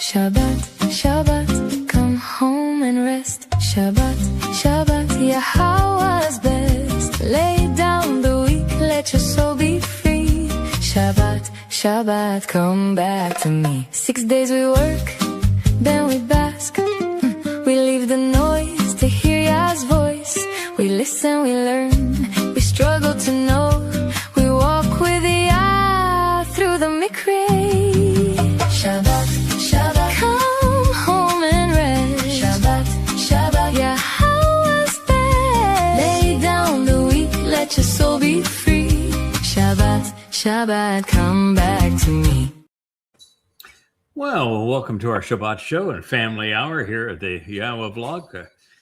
Shabbat, Shabbat, come home and rest. Shabbat, Shabbat, Yahowah's best. Lay down the weak, let your soul be free. Shabbat, Shabbat, come back to me. 6 days we work, then we bask. We leave the noise to hear Yah's voice. We listen, we learn, we struggle to know. We walk with Yah through the mikre. Shabbat, Shabbat, come home and rest. Shabbat, Shabbat, Yahowah's best. Lay down the weak, let your soul be free. Shabbat, Shabbat, come back to me. Well, welcome to our Shabbat show and family hour here at the Yahowah vlog.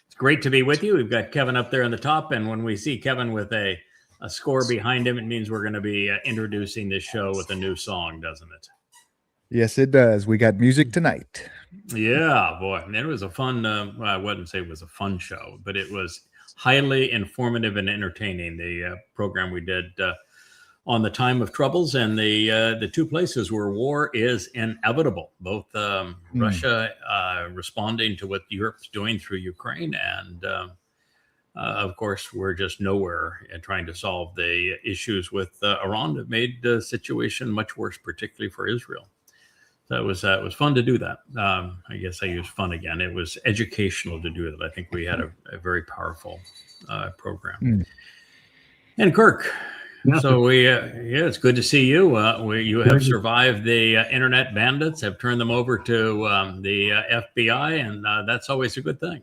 It's great to be with you. We've got Kevin up there on the top, and when we see Kevin with a score behind him, it means we're going to be introducing this show with a new song, doesn't it? Yes, it does. We got music tonight. Yeah, boy. It was a fun, well, I wouldn't say it was a fun show, but it was highly informative and entertaining. The program we did on the time of troubles and the two places where war is inevitable, both Russia responding to what Europe's doing through Ukraine, and of course, we're just nowhere in trying to solve the issues with Iran that made the situation much worse, particularly for Israel. So it was fun to do that. I guess I use fun again. It was educational to do that. I think we had a very powerful program. And Kirk, so it's good to see you. You have survived the internet bandits, have turned them over to the FBI, and that's always a good thing.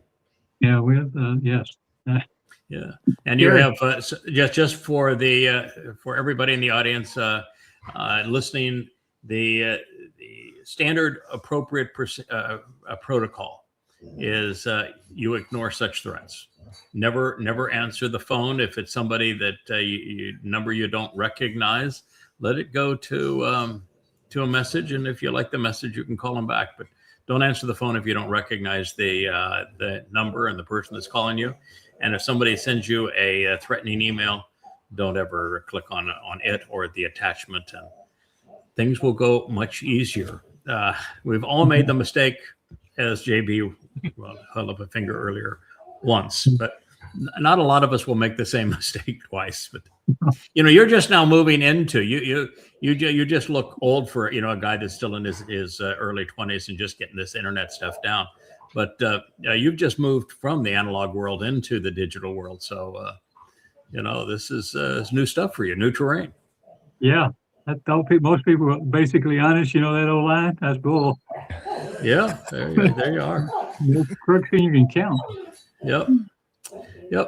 Yeah, we have yes. Yeah, and you have just for the for everybody in the audience listening, the standard appropriate protocol is you ignore such threats. Never answer the phone if it's somebody that number you don't recognize. Let it go to a message, and if you like the message, you can call them back. But don't answer the phone if you don't recognize the number and the person that's calling you. And if somebody sends you a threatening email, don't ever click on it or the attachment, and things will go much easier. We've all made the mistake, as JB held up a finger earlier, once, but not a lot of us will make the same mistake twice. But you're just now moving into you just look old for a guy that's still in his early 20s and just getting this internet stuff down. But you've just moved from the analog world into the digital world, so this is new stuff for you, new terrain. Yeah. Most people are basically honest. You know that old line? That's bull. Yeah, there you are. No crooks you can count. Yep.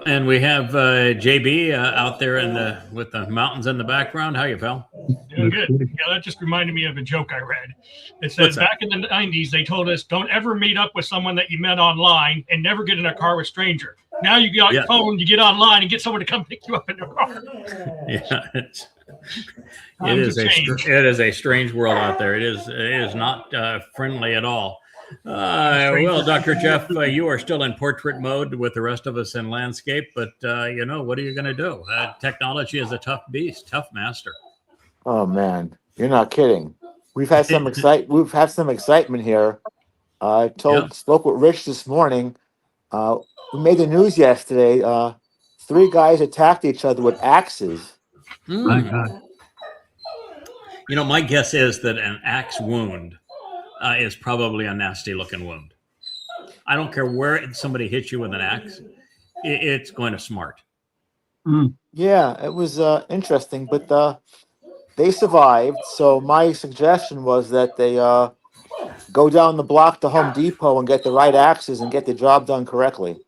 And we have JB out there with the mountains in the background. How you, pal? Doing good. Yeah, that just reminded me of a joke I read. It said back in the 90s, they told us don't ever meet up with someone that you met online and never get in a car with a stranger. Now you get on your phone, you get online and get someone to come pick you up in your car. Yeah. It is a strange world out there. It is not friendly at all. Well, Dr. Jeff, you are still in portrait mode with the rest of us in landscape, but what are you going to do? Technology is a tough beast, tough master. Oh man, you're not kidding. We've had some excitement here. I spoke with Rich this morning. We made the news yesterday. 3 guys attacked each other with axes. My God. My guess is that an axe wound is probably a nasty looking wound. I don't care where somebody hits you with an axe, it's going to smart. Yeah, it was interesting, but they survived. So my suggestion was that they go down the block to Home Depot and get the right axes and get the job done correctly.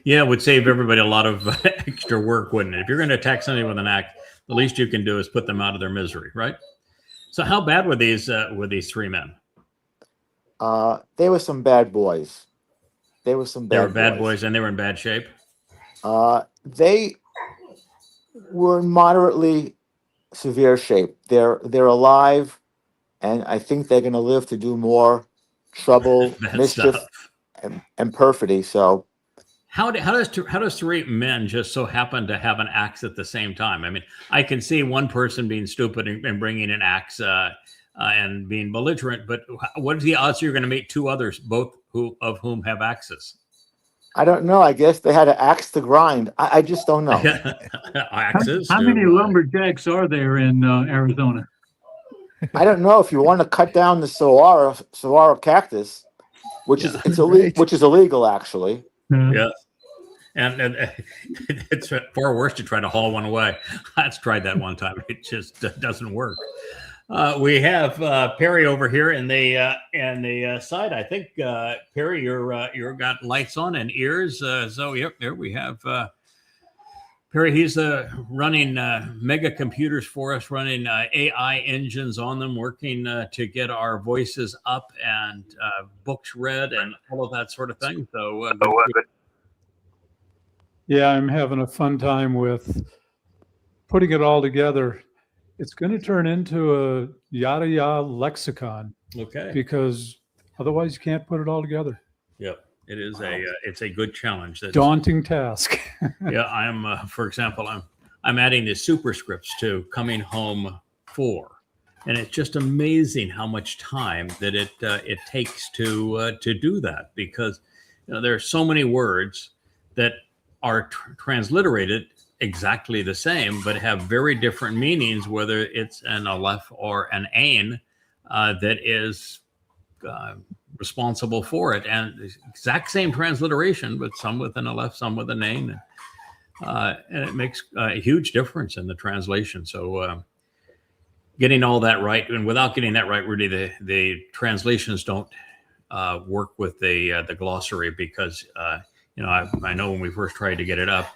Yeah, it would save everybody a lot of extra work, wouldn't it? If you're going to attack somebody with an axe, the least you can do is put them out of their misery, right? So how bad were these 3 men? They were some bad boys. They were bad boys, and they were in bad shape. They were in moderately severe shape. They're alive, and I think they're going to live to do more trouble, mischief, and perfidy. So, how does 3 men just so happen to have an axe at the same time? I mean, I can see one person being stupid and bringing an axe and being belligerent. But what are the odds you're going to meet two others, both of whom have axes? I don't know. I guess they had an axe to grind. I just don't know. Axes. How many lumberjacks are there in Arizona? I don't know if you want to cut down the saguaro cactus, which is illegal actually. Yeah. And it's far worse to try to haul one away. I tried that one time. It just doesn't work. We have Perry over here in the side. I think Perry, you're got lights on and ears. So yep, there we have Perry. He's running mega computers for us, running AI engines on them, working to get our voices up and books read and all of that sort of thing. So yeah, I'm having a fun time with putting it all together. It's going to turn into a yada yada lexicon. Okay. Because otherwise you can't put it all together. Yep. It is it's a good challenge. Daunting task. Yeah, I'm for example, I'm adding the superscripts to Coming Home 4. And it's just amazing how much time that it takes to do that, because there are so many words that are transliterated exactly the same, but have very different meanings, whether it's an aleph or an ain that is responsible for it. And the exact same transliteration, but some with an aleph, some with an ain. And it makes a huge difference in the translation. So getting all that right, and without getting that right, really the translations don't work with the glossary, because I know when we first tried to get it up,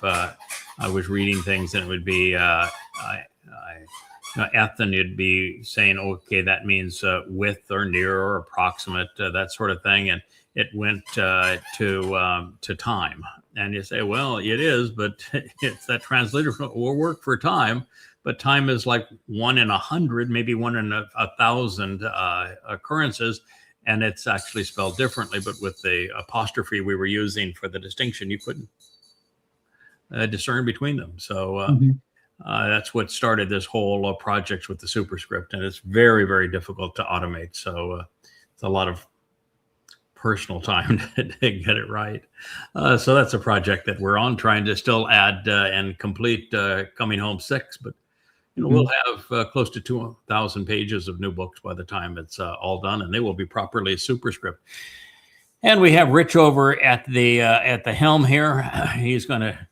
I was reading things and it would be Ethan, you'd be saying, okay, that means with or near or approximate, that sort of thing, and it went to time, and you say, well, it is, but it's that translation will work for time, but time is like 1 in 100, maybe 1 in 1,000 occurrences. And it's actually spelled differently, but with the apostrophe we were using for the distinction, you couldn't discern between them. So that's what started this whole project with the superscript, and it's very, very difficult to automate. So it's a lot of personal time to get it right. So that's a project that we're on, trying to still add and complete Coming Home 6, but we'll have close to 2,000 pages of new books by the time it's all done, and they will be properly superscript. And we have Rich over at the helm here. He's going to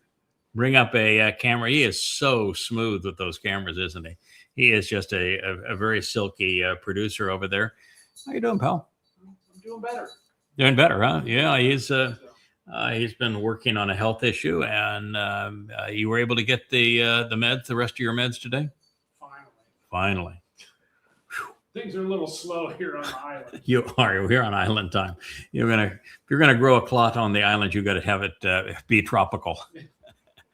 bring up a camera. He is so smooth with those cameras, isn't he? He is just a very silky producer over there. How you doing, pal? I'm doing better. Doing better, huh? Yeah, he's been working on a health issue, and you were able to get the meds, the rest of your meds today? Finally. Things are a little slow here on the island. You are. We're on island time. If you're gonna grow a clot on the island, you got to have it be tropical,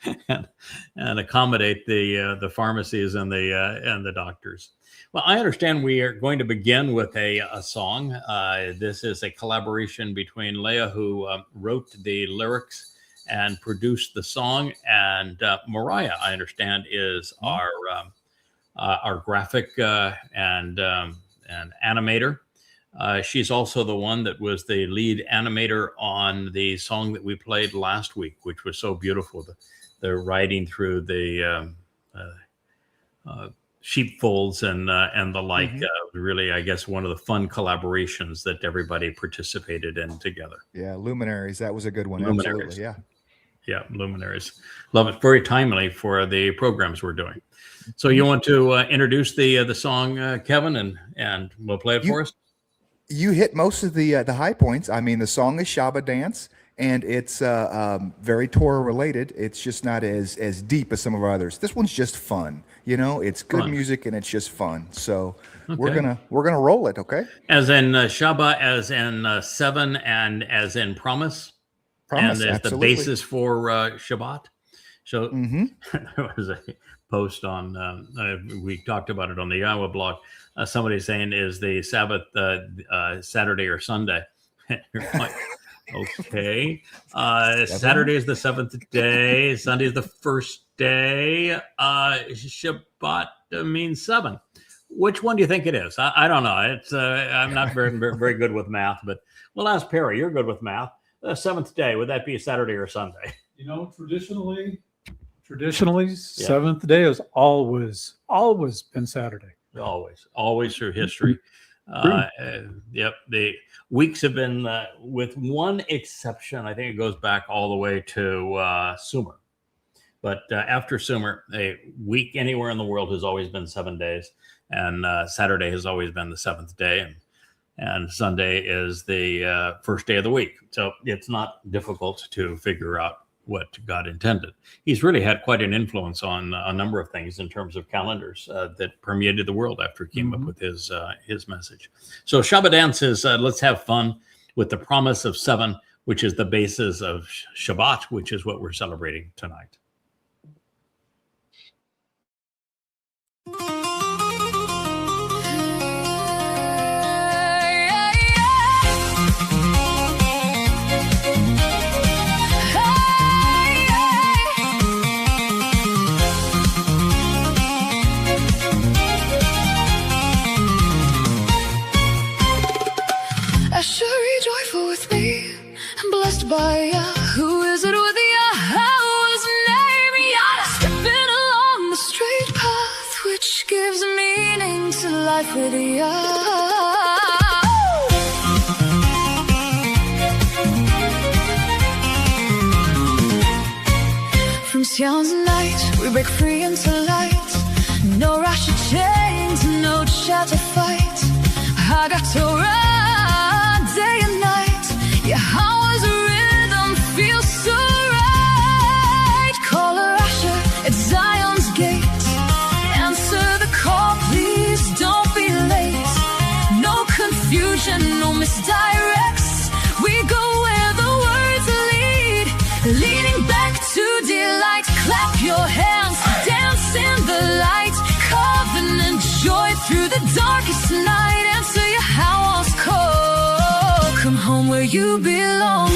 and accommodate the pharmacies and the doctors. Well, I understand we are going to begin with a song. This is a collaboration between Leah, who wrote the lyrics and produced the song, and Mariah, I understand, is our graphic and animator. She's also the one that was the lead animator on the song that we played last week, which was so beautiful. The riding through the sheepfolds and the like. Really, I guess, one of the fun collaborations that everybody participated in together. Yeah, Luminaries. That was a good one. Luminaries. Absolutely, yeah. Yeah, Luminaries. Love it. Very timely for the programs we're doing. So you want to introduce the song, Kevin, and we'll play it for us? You hit most of the high points. I mean, the song is Shaba Dance, and it's very Torah related. It's just not as deep as some of our others. This one's just fun. It's good music and it's just fun. So we're gonna roll it. Okay. As in Shaba, as in 7, and as in promise. And as the basis for Shabbat. So there was a post on, we talked about it on the Yahowah blog. Somebody saying, is the Sabbath Saturday or Sunday? You're like, okay. Saturday is the 7th day. Sunday is the 1st day. Shabbat means 7. Which one do you think it is? I don't know. It's I'm not very good with math, but we'll ask Perry. You're good with math. The seventh day, would that be Saturday or Sunday? You know, traditionally, seventh day has always been Saturday. Always through history. Yep. The weeks have been, with one exception, I think it goes back all the way to Sumer. But after Sumer, a week anywhere in the world has always been 7 days. And Saturday has always been the seventh day. And Sunday is the first day of the week. So it's not difficult to figure out what God intended. He's really had quite an influence on a number of things in terms of calendars that permeated the world after he came up with his message. So Shabbat dance is let's have fun with the promise of 7, which is the basis of Shabbat, which is what we're celebrating tonight. By who is it with Yahowah's name? Yada, stepping along the straight path, which gives meaning to life with Yah. From Sion's night, we break free into light. No rush of chains, no chat to fight. I got Torah day and night. Yahowah's rhythm feels so right. Call her Asher at Zion's gate. Answer the call, please don't be late. No confusion, no misdirects. We go where the words lead. Leaning back to delight. Clap your hands, dance in the light. Covenant joy through the darkest night. Answer Yahowah's call. Come home where you belong.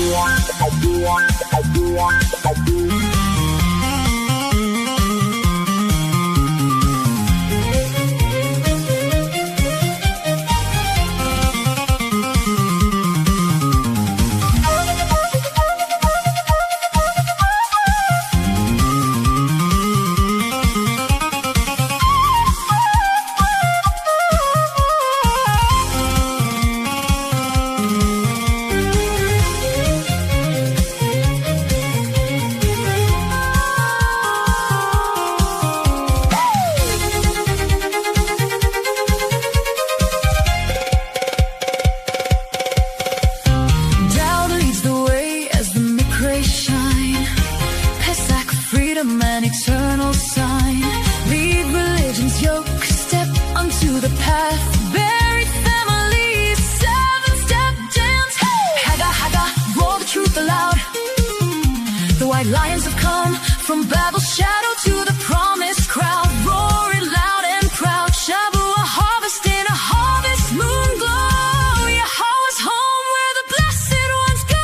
Lions have come from Babel's shadow to the promised crowd, roaring loud and proud. Shabuw'ah harvest in a harvest moon glow. Yahowah's home where the blessed ones go.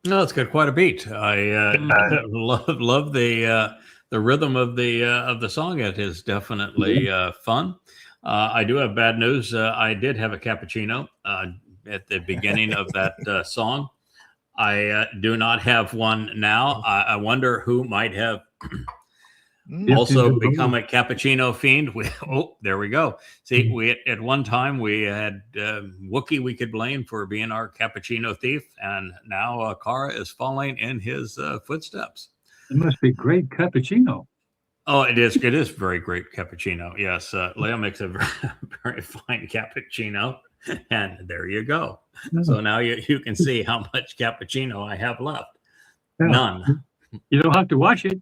No, it's got quite a beat. I love the rhythm of the song. It is definitely fun. I do have bad news. I did have a cappuccino at the beginning of that song. I do not have one now. I wonder who might have also become a cappuccino fiend. There we go. See, we at one time we had Wookie we could blame for being our cappuccino thief, and now Kara is following in his footsteps. It must be great cappuccino. Oh, it is very great cappuccino. Yes, Leo makes a very, very fine cappuccino, and there you go. So now you can see how much cappuccino I have left. None. You don't have to wash it.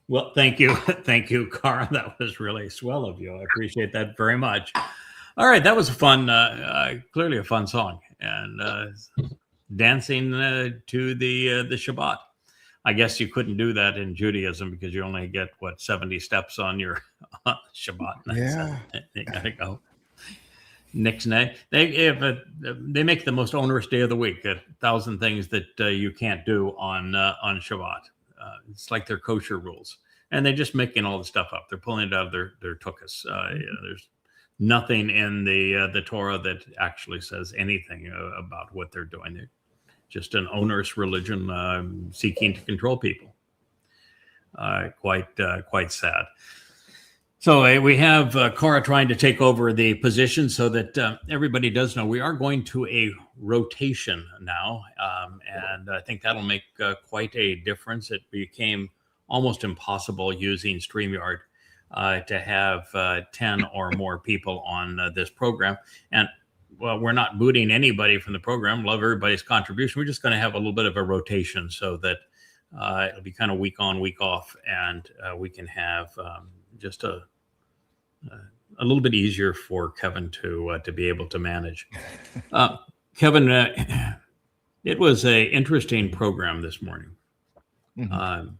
Well, thank you, Kara. That was really swell of you. I appreciate that very much. All right, that was a fun, clearly a fun song, and dancing to the Shabbat. I guess you couldn't do that in Judaism because you only get 70 steps on your Shabbat. Yeah. You gotta go. Nixon, they make the most onerous day of the week. 1,000 things that you can't do on Shabbat. It's like their kosher rules, and they're just making all the stuff up. They're pulling it out of their tuchus. There's nothing in the Torah that actually says anything about what they're doing. They're just an onerous religion seeking to control people. Quite sad. So we have Cora trying to take over the position so that everybody does know we are going to a rotation now. And I think that'll make quite a difference. It became almost impossible using StreamYard to have 10 or more people on this program. And well, we're not booting anybody from the program. Love everybody's contribution. We're just going to have a little bit of a rotation so that it'll be kind of week on, week off, and we can have just a little bit easier for Kevin to be able to manage. Kevin, it was an interesting program this morning. Mm-hmm.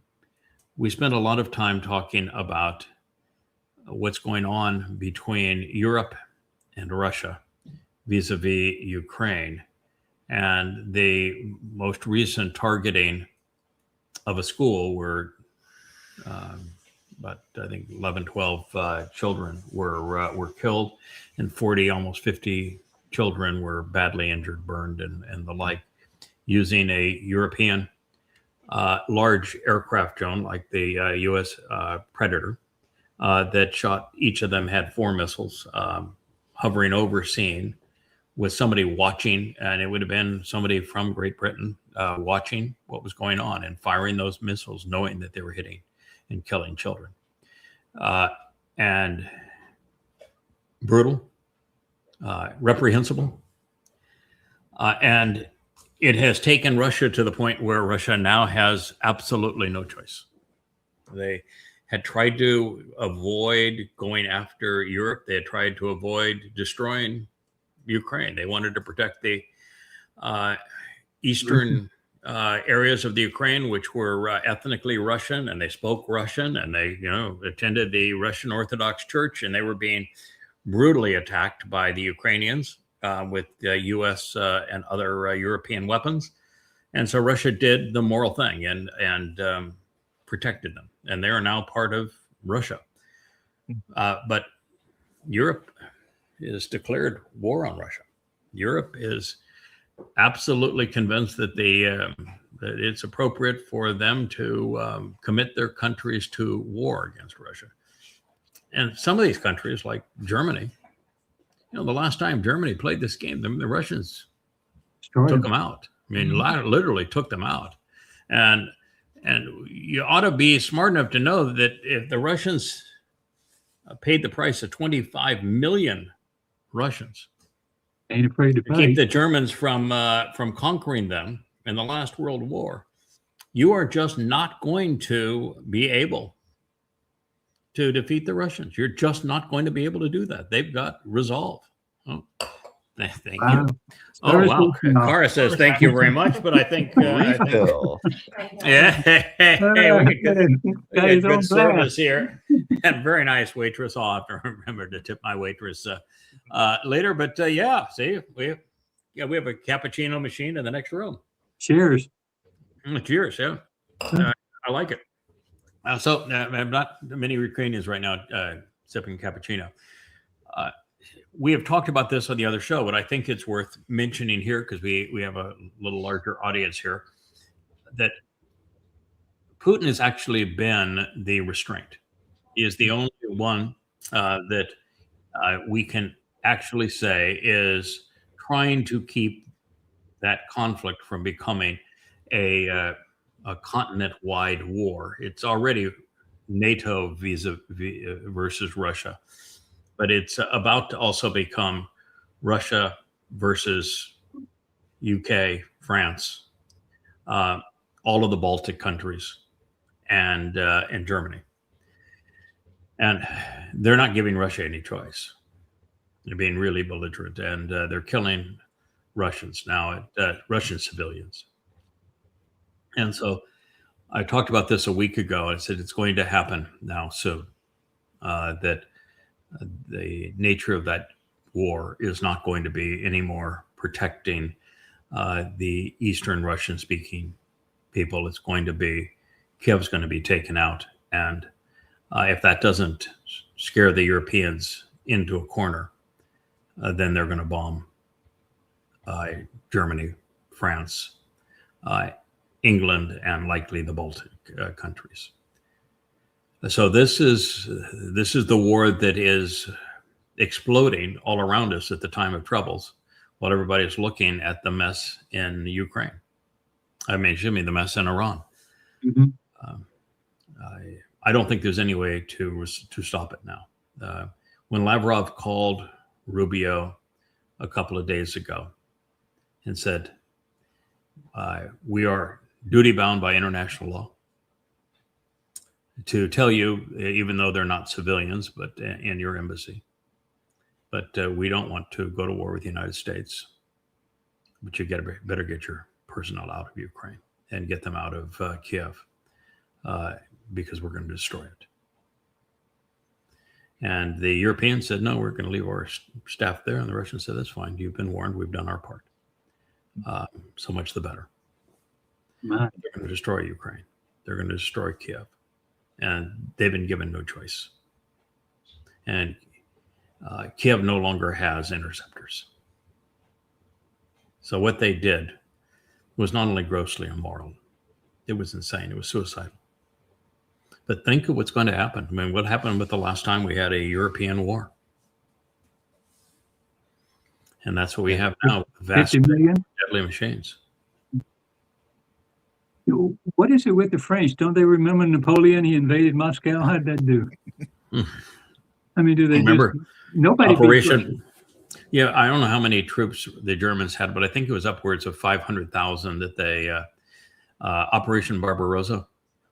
We spent a lot of time talking about what's going on between Europe and Russia vis-a-vis Ukraine, and the most recent targeting of a school where but I think 11, 12 children were killed, and 40, almost 50 children were badly injured, burned, and the like, using a European large aircraft drone like the U.S. Predator that shot. Each of them had 4 missiles hovering over scene with somebody watching, and it would have been somebody from Great Britain watching what was going on and firing those missiles, knowing that they were hitting and killing children. And brutal, reprehensible. And it has taken Russia to the point where Russia now has absolutely no choice. They had tried to avoid going after Europe. They had tried to avoid destroying Ukraine. They wanted to protect the eastern areas of the Ukraine, which were ethnically Russian, and they spoke Russian, and they, attended the Russian Orthodox Church, and they were being brutally attacked by the Ukrainians with U.S. and other European weapons. And so Russia did the moral thing and protected them, and they are now part of Russia. But Europe is declared war on Russia. Europe is absolutely convinced that that it's appropriate for them to commit their countries to war against Russia. And some of these countries, like Germany, the last time Germany played this game, the Russians took them out. I mean, literally took them out. And you ought to be smart enough to know that if the Russians paid the price of 25 million Russians, ain't afraid to keep the Germans from conquering them in the last World War, you are just not going to be able to defeat the Russians. You're just not going to be able to do that. They've got resolve. Oh, thank you. Oh, wow. Cara says thank you very much, but I think yeah, we get good service here. And very nice waitress. I'll have to remember to tip my waitress later. But yeah, see, we have a cappuccino machine in the next room. Cheers. Cheers, yeah. I like it. So not many Ukrainians right now sipping cappuccino. We have talked about this on the other show, but I think it's worth mentioning here because we have a little larger audience here, that Putin has actually been the restraint. He is the only one that we can actually say is trying to keep that conflict from becoming a continent-wide war. It's already NATO versus Russia, but it's about to also become Russia versus UK, France, all of the Baltic countries, and Germany. And they're not giving Russia any choice. They're being really belligerent, and they're killing Russians now, Russian civilians. And so I talked about this a week ago. I said it's going to happen now soon. That the nature of that war is not going to be anymore protecting the Eastern Russian-speaking people. It's going to be Kiev's going to be taken out, and if that doesn't scare the Europeans into a corner, then they're going to bomb Germany, France, England, and likely the Baltic countries. So this is the war that is exploding all around us at the time of troubles, while everybody's looking at the mess in Ukraine. The mess in Iran. Mm-hmm. I don't think there's any way to stop it now. When Lavrov called Rubio a couple of days ago and said, we are duty bound by international law to tell you, even though they're not civilians, but in your embassy, but we don't want to go to war with the United States, but you better get your personnel out of Ukraine and get them out of Kiev because we're going to destroy it. And the Europeans said, no, we're going to leave our staff there. And the Russians said, that's fine. You've been warned. We've done our part. So much the better. They're going to destroy Ukraine. They're going to destroy Kiev. And they've been given no choice. And Kiev no longer has interceptors. So what they did was not only grossly immoral, it was insane. It was suicidal. But think of what's going to happen. I mean, what happened with the last time we had a European war? And that's what we have now. Vast 50 million? deadly machines. What is it with the French? Don't they remember Napoleon? He invaded Moscow. How did that do? I mean, do they remember nobody? Operation. Yeah, I don't know how many troops the Germans had, but I think it was upwards of 500,000 that they Operation Barbarossa.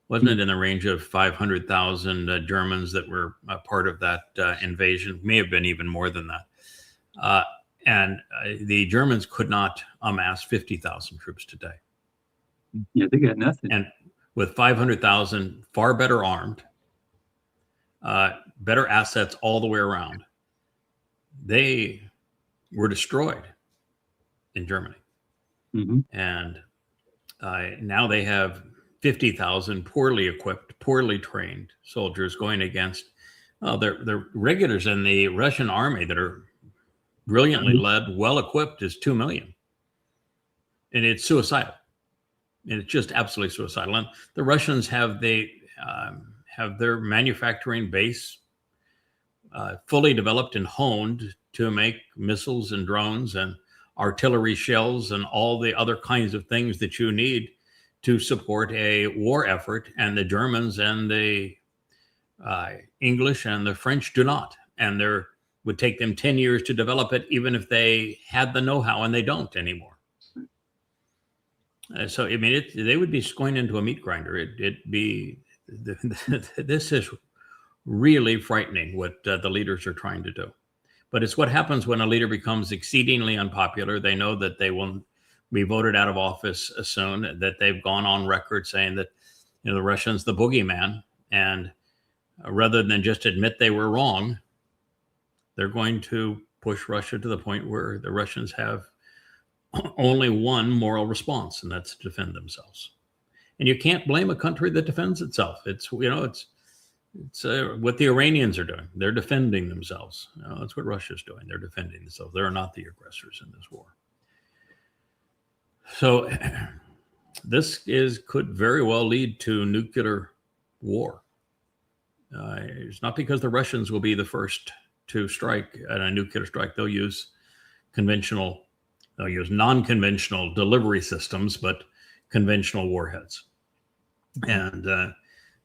Wasn't it in the range of 500,000 Germans that were part of that invasion? May have been even more than that. And the Germans could not amass 50,000 troops today. Yeah, they got nothing. And with 500,000, far better armed, better assets all the way around, they were destroyed in Germany. Mm-hmm. And now they have 50,000 poorly equipped, poorly trained soldiers going against the regulars in the Russian army that are brilliantly led, well equipped, is 2 million. And it's suicidal. And it's just absolutely suicidal. And the Russians have their manufacturing base fully developed and honed to make missiles and drones and artillery shells and all the other kinds of things that you need to support a war effort. And the Germans and the English and the French do not. And there would take them 10 years to develop it, even if they had the know-how, and they don't anymore. So, I mean, they would be going into a meat grinder. This is really frightening what the leaders are trying to do. But it's what happens when a leader becomes exceedingly unpopular. They know that they will be voted out of office soon, that they've gone on record saying that, the Russians, the boogeyman, and rather than just admit they were wrong, they're going to push Russia to the point where the Russians have only one moral response, and that's to defend themselves. And you can't blame a country that defends itself. It's what the Iranians are doing. They're defending themselves. That's what Russia's doing. They're defending themselves. They're not the aggressors in this war. So this could very well lead to nuclear war. It's not because the Russians will be the first to strike at a nuclear strike. They'll use non-conventional delivery systems, but conventional warheads. And the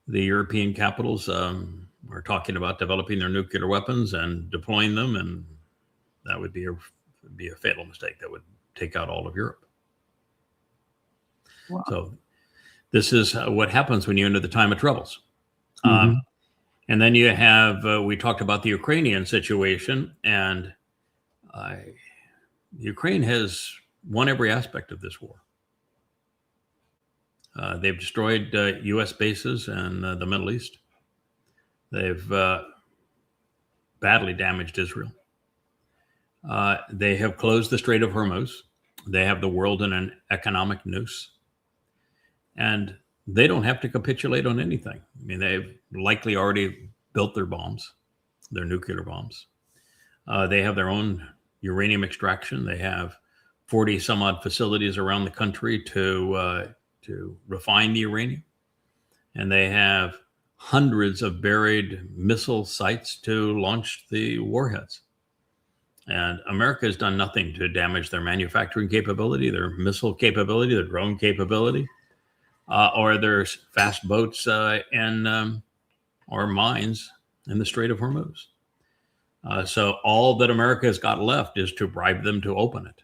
European capitals are talking about developing their nuclear weapons and deploying them, and that would be a fatal mistake that would take out all of Europe. Wow. So this is what happens when you enter the time of troubles. Mm-hmm. And then you have, we talked about the Ukrainian situation, and Ukraine has won every aspect of this war. They've destroyed U.S. bases in the Middle East. They've badly damaged Israel. They have closed the Strait of Hormuz. They have the world in an economic noose. And they don't have to capitulate on anything. I mean, they've likely already built their bombs, their nuclear bombs. They have their own uranium extraction. They have 40 some odd facilities around the country to refine the uranium. And they have hundreds of buried missile sites to launch the warheads. And America has done nothing to damage their manufacturing capability, their missile capability, their drone capability, or their fast boats or mines in the Strait of Hormuz. So all that America has got left is to bribe them to open it.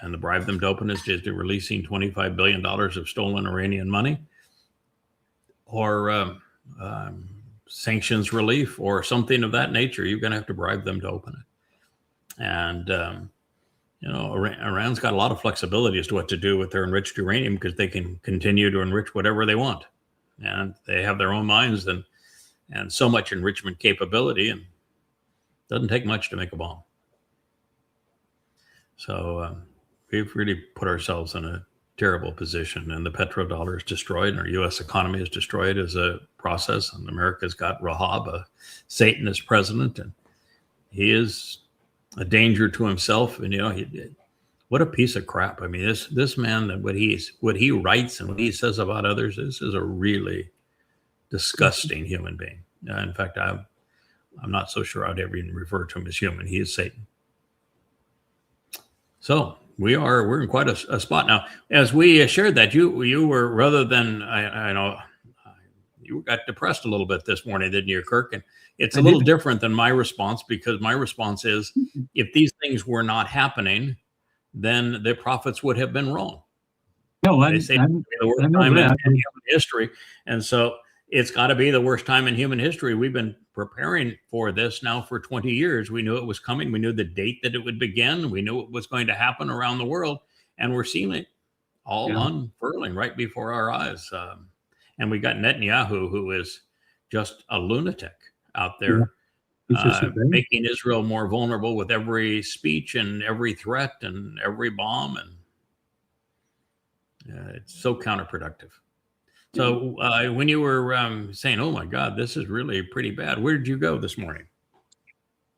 And the bribe them to open it is to releasing $25 billion of stolen Iranian money, or sanctions relief, or something of that nature. You're going to have to bribe them to open it. And, Iran's got a lot of flexibility as to what to do with their enriched uranium, because they can continue to enrich whatever they want. And they have their own mines and so much enrichment capability, and it doesn't take much to make a bomb. So we've really put ourselves in a terrible position, and the petrodollar is destroyed, and our U.S. economy is destroyed as a process. And America's got Rahab, a Satanist president, and he is a danger to himself. And what a piece of crap. I mean, this man, what he writes and what he says about others, this is a really disgusting human being. In fact, I'm not so sure I'd ever even refer to him as human. He is Satan. So we're in quite a spot now. As we shared that, you were, rather than I know, you got depressed a little bit this morning, didn't you, Kirk? And it's a little different than my response, because my response is, if these things were not happening, then the prophets would have been wrong. No, they say it's the worst time in human history, and so it's got to be the worst time in human history. We've been preparing for this now for 20 years. We knew it was coming. We knew the date that it would begin. We knew it was going to happen around the world, and we're seeing it all unfurling right before our eyes. And we got Netanyahu, who is just a lunatic out there, making Israel more vulnerable with every speech and every threat and every bomb. And it's so counterproductive. So when you were saying, oh my God, this is really pretty bad, where did you go this morning?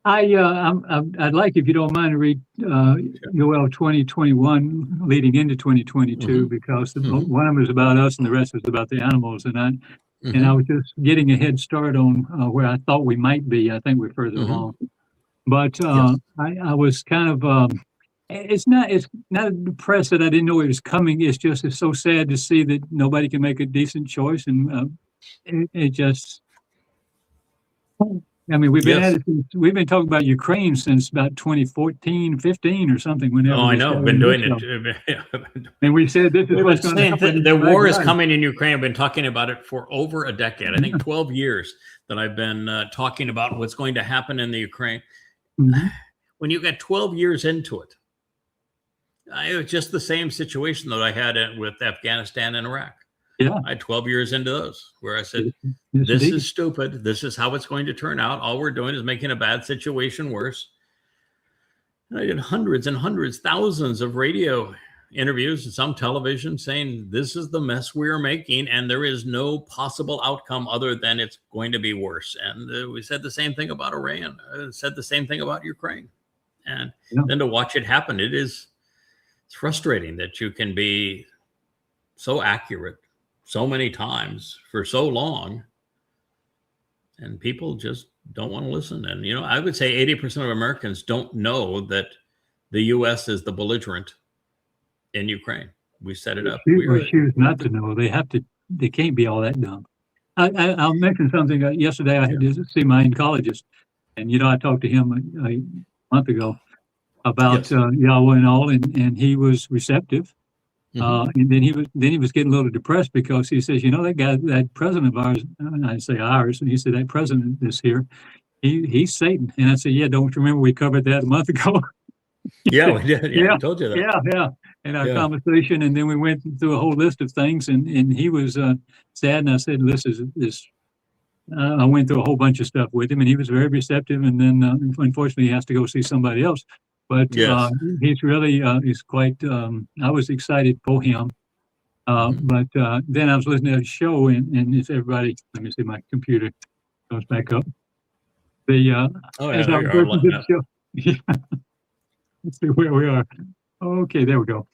I'd like, if you don't mind, to read Yowel 2021 leading into 2022, because one of them is about us and the rest is about the animals. And I was just getting a head start on where I thought we might be. I think we're further along. But I was kind of, it's not depressed that I didn't know it was coming. It's just, it's so sad to see that nobody can make a decent choice. And it just, I mean, we've been at it we've been talking about Ukraine since about 2014, 15 or something. Whenever I know. Been doing it. And we said this is what's going to happen. The war is coming in Ukraine. I've been talking about it for over a decade. I think 12 years that I've been talking about what's going to happen in the Ukraine. When you get 12 years into it, it was just the same situation that I had with Afghanistan and Iraq. Yeah. I had 12 years into those where I said, this is stupid. This is how it's going to turn out. All we're doing is making a bad situation worse. And I did hundreds and hundreds, thousands of radio interviews and some television saying, this is the mess we are making, and there is no possible outcome other than it's going to be worse. And we said the same thing about Iran. Said the same thing about Ukraine. And then to watch it happen, it's frustrating that you can be so accurate so many times for so long, and people just don't want to listen. And, I would say 80% of Americans don't know that the U.S. is the belligerent in Ukraine. We set it up. We choose not to know. They can't be all that dumb. I'll mention something. Yesterday I had to see my oncologist, and, I talked to him a month ago about Yahowah and all, and he was receptive. And then he was getting a little depressed, because he says, that president of ours, and I say ours, and he said, that president this here, he's Satan. And I said, don't you remember we covered that a month ago? Yeah, we did. Yeah, I told you that. Yeah. in our conversation, and then we went through a whole list of things, and he was sad, and I said, this. I went through a whole bunch of stuff with him, and he was very receptive. And then, unfortunately, he has to go see somebody else. But he's really he's quite. I was excited for him. But then I was listening to the show, and it's everybody. Let me see, my computer goes back up. As I was listening to the show, let's see where we are. Okay, there we go.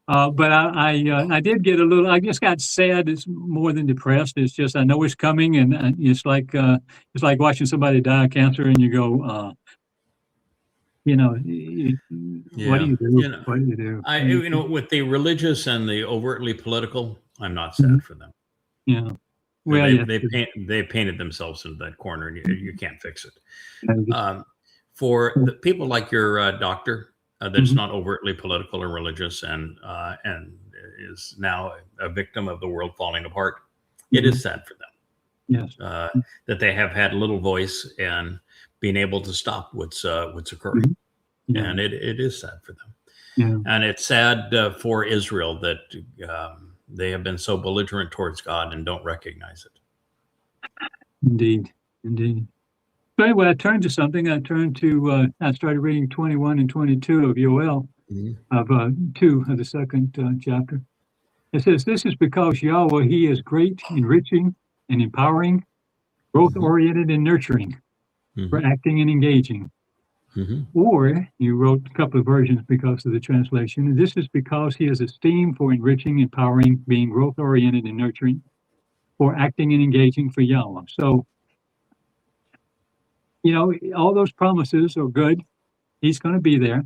But I did get a little. I just got sad. It's more than depressed. It's just I know it's coming, and it's like watching somebody die of cancer, and you go, what do you do? What do you do? With the religious and the overtly political, I'm not sad for them. Yeah. Well, they painted themselves into that corner, and you can't fix it. For the people like your doctor. That's not overtly political or religious, and is now a victim of the world falling apart. It is sad for them. Yes, that they have had little voice in being able to stop what's occurring, and it is sad for them. Yeah. And it's sad for Israel that they have been so belligerent towards God and don't recognize it. Indeed. So anyway, I turned to something. I started reading 21 and 22 of Yowel, of 2 of the second chapter. It says, "This is because Yahowah, He is great, enriching, and empowering, growth-oriented and nurturing, for acting and engaging." Or, you wrote a couple of versions because of the translation, "This is because He is esteemed for enriching, empowering, being growth-oriented and nurturing, for acting and engaging for Yahowah." So, all those promises are good. He's going to be there.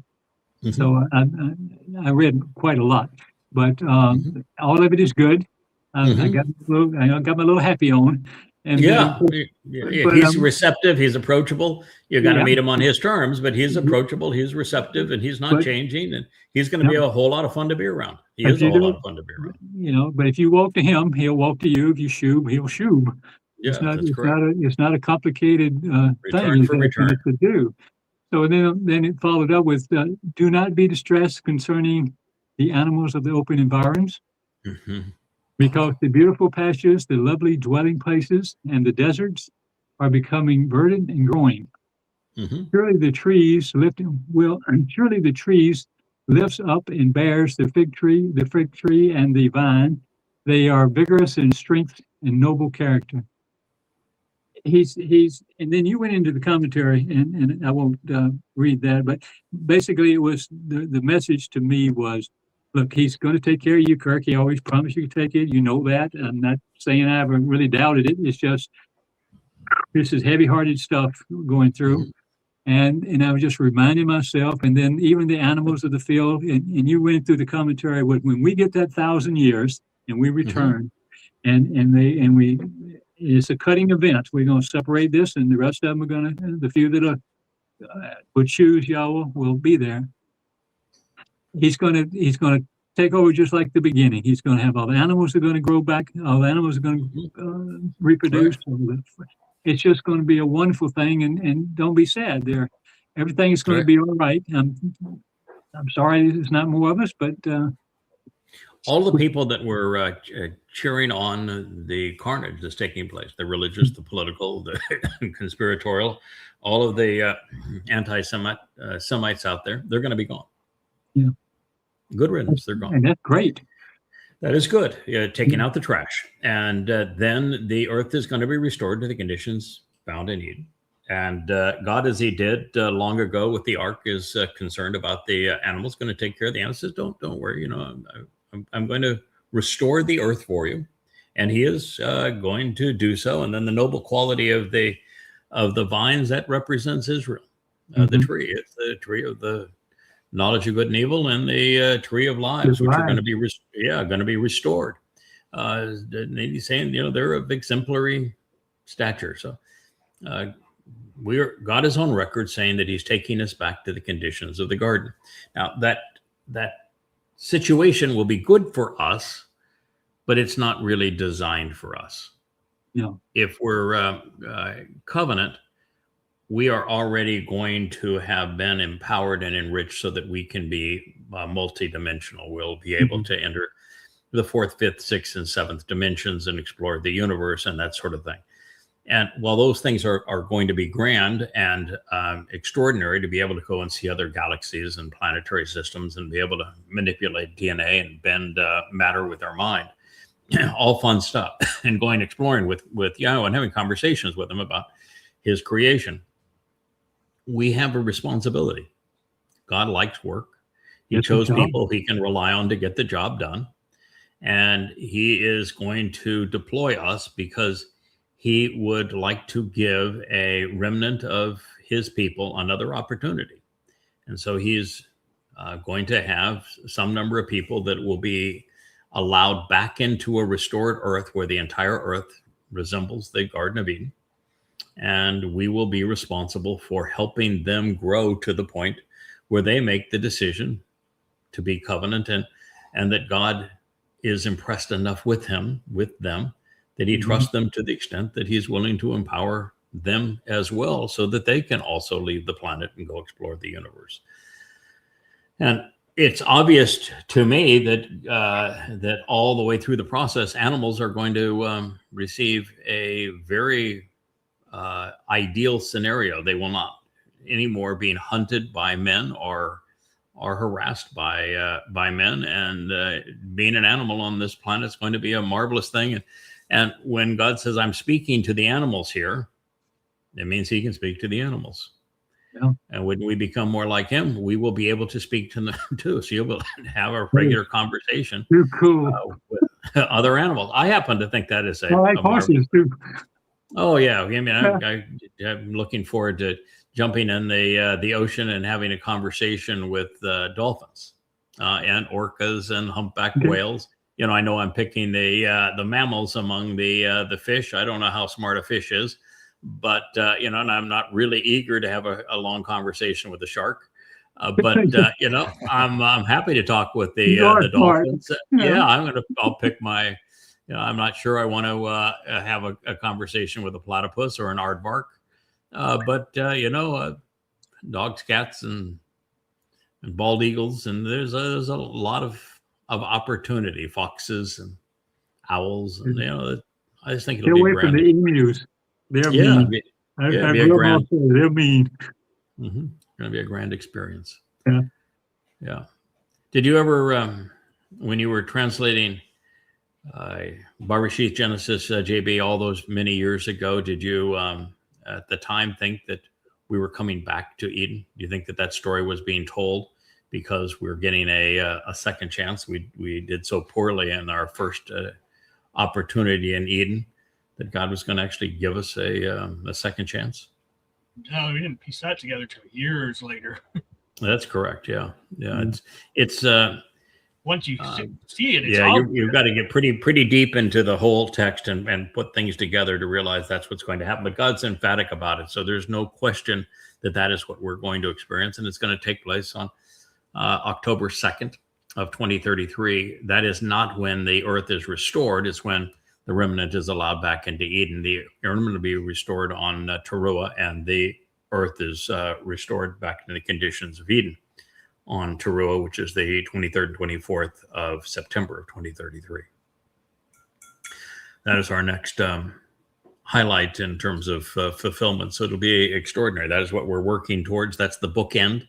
So I read quite a lot, but all of it is good. I got my little happy on. And he's receptive. He's approachable. You got to meet him on his terms, but he's approachable. He's receptive, and he's not changing. And he's going to be a whole lot of fun to be around. He is a whole lot of fun to be around. But if you walk to him, he'll walk to you. If you shub, he'll shub. Yeah, it's not a complicated thing to do. So then it followed up with, "Do not be distressed concerning the animals of the open environs, because the beautiful pastures, the lovely dwelling places, and the deserts are becoming verdant and growing. Surely the trees lifts up and bears the fig tree and the vine. They are vigorous in strength and noble character." And then you went into the commentary, and I won't read that, but basically it was the message to me was, look, He's going to take care of you, Kirk. He always promised you to take it. You know that. I'm not saying I haven't really doubted it. It's just this is heavy-hearted stuff going through, and I was just reminding myself, and then even the animals of the field, and you went through the commentary with, when we get that 1,000 years and we return, and we. It's a cutting event. We're going to separate this, and the rest of them are going to, the few that would choose Yahweh will be there. He's going to take over just like the beginning. He's going to have all the animals are going to grow back. All the animals are going to reproduce. It's just going to be a wonderful thing, and don't be sad. Everything is going to be all right. I'm sorry there's not more of us, but all the people that were cheering on the carnage that's taking place, the religious, the political, the conspiratorial, all of the Semites out there, they're going to be gone. Yeah. Good riddance, they're gone. And that's great. That is good. Taking out the trash. And then the earth is going to be restored to the conditions found in Eden. And God, as He did long ago with the ark, is concerned about the animals, going to take care of the animals. Says, don't worry, I'm going to restore the earth for you, and He is going to do so. And then the noble quality of the vines, that represents Israel. The tree, it's the tree of the knowledge of good and evil, and the tree of lives, which are going to be restored. And He's saying, they're of exemplary stature. So God is on record saying that He's taking us back to the conditions of the garden. Now that situation will be good for us, but it's not really designed for us. If we're covenant, we are already going to have been empowered and enriched so that we can be multi-dimensional. We'll be able to enter the fourth, fifth, sixth, and seventh dimensions and explore the universe and that sort of thing. And while those things are going to be grand and extraordinary, to be able to go and see other galaxies and planetary systems and be able to manipulate DNA and bend matter with our mind, all fun stuff, and going exploring with Yahowah and having conversations with him about his creation, we have a responsibility. God likes work. He chose people he can rely on to get the job done. And he is going to deploy us because he would like to give a remnant of his people another opportunity. And so he's going to have some number of people that will be allowed back into a restored earth where the entire earth resembles the Garden of Eden. And we will be responsible for helping them grow to the point where they make the decision to be covenant, and that God is impressed enough with them that he trusts them to the extent that he's willing to empower them as well, so that they can also leave the planet and go explore the universe. And it's obvious to me that all the way through the process, animals are going to receive a very ideal scenario. They will not anymore being hunted by men or harassed by men, and being an animal on this planet is going to be a marvelous thing. And when God says, I'm speaking to the animals here, it means he can speak to the animals. Yeah. And when we become more like him, we will be able to speak to them too. So you'll be able to have a regular conversation with other animals. I happen to think that is I like horses too. Oh yeah. I mean, I'm looking forward to jumping in the ocean and having a conversation with dolphins and orcas and humpback whales. You know, I know I'm picking the mammals among the fish. I don't know how smart a fish is, but and I'm not really eager to have a long conversation with a shark. But I'm happy to talk with the dolphins. I'll pick my. I'm not sure I want to have a conversation with a platypus or an aardvark, but dogs, cats, and bald eagles, and there's a lot of opportunity. Foxes and owls, and I just think it'll be grand. Get away from the emus. They're mean. They're mean. Mm-hmm. Going to be a grand experience. Yeah. Yeah. Did you ever, when you were translating Bereshith, Genesis, JB, all those many years ago, did you at the time think that we were coming back to Eden? Do you think that story was being told because we were getting a second chance? We did so poorly in our first opportunity in Eden that God was going to actually give us a second chance? No, we didn't piece that together till years later. That's correct. Yeah. It's once you see it, it's you've got to get pretty deep into the whole text and put things together to realize that's what's going to happen. But God's emphatic about it, so there's no question that is what we're going to experience, and it's going to take place on October 2nd of 2033. That is not when the earth is restored; it's when the remnant is allowed back into Eden. The remnant will be restored on Taruw'ah, and the earth is restored back to the conditions of Eden on Taruw'ah, which is the 23rd and 24th of September of 2033. That is our next highlight in terms of fulfillment. So it'll be extraordinary. That is what we're working towards. That's the bookend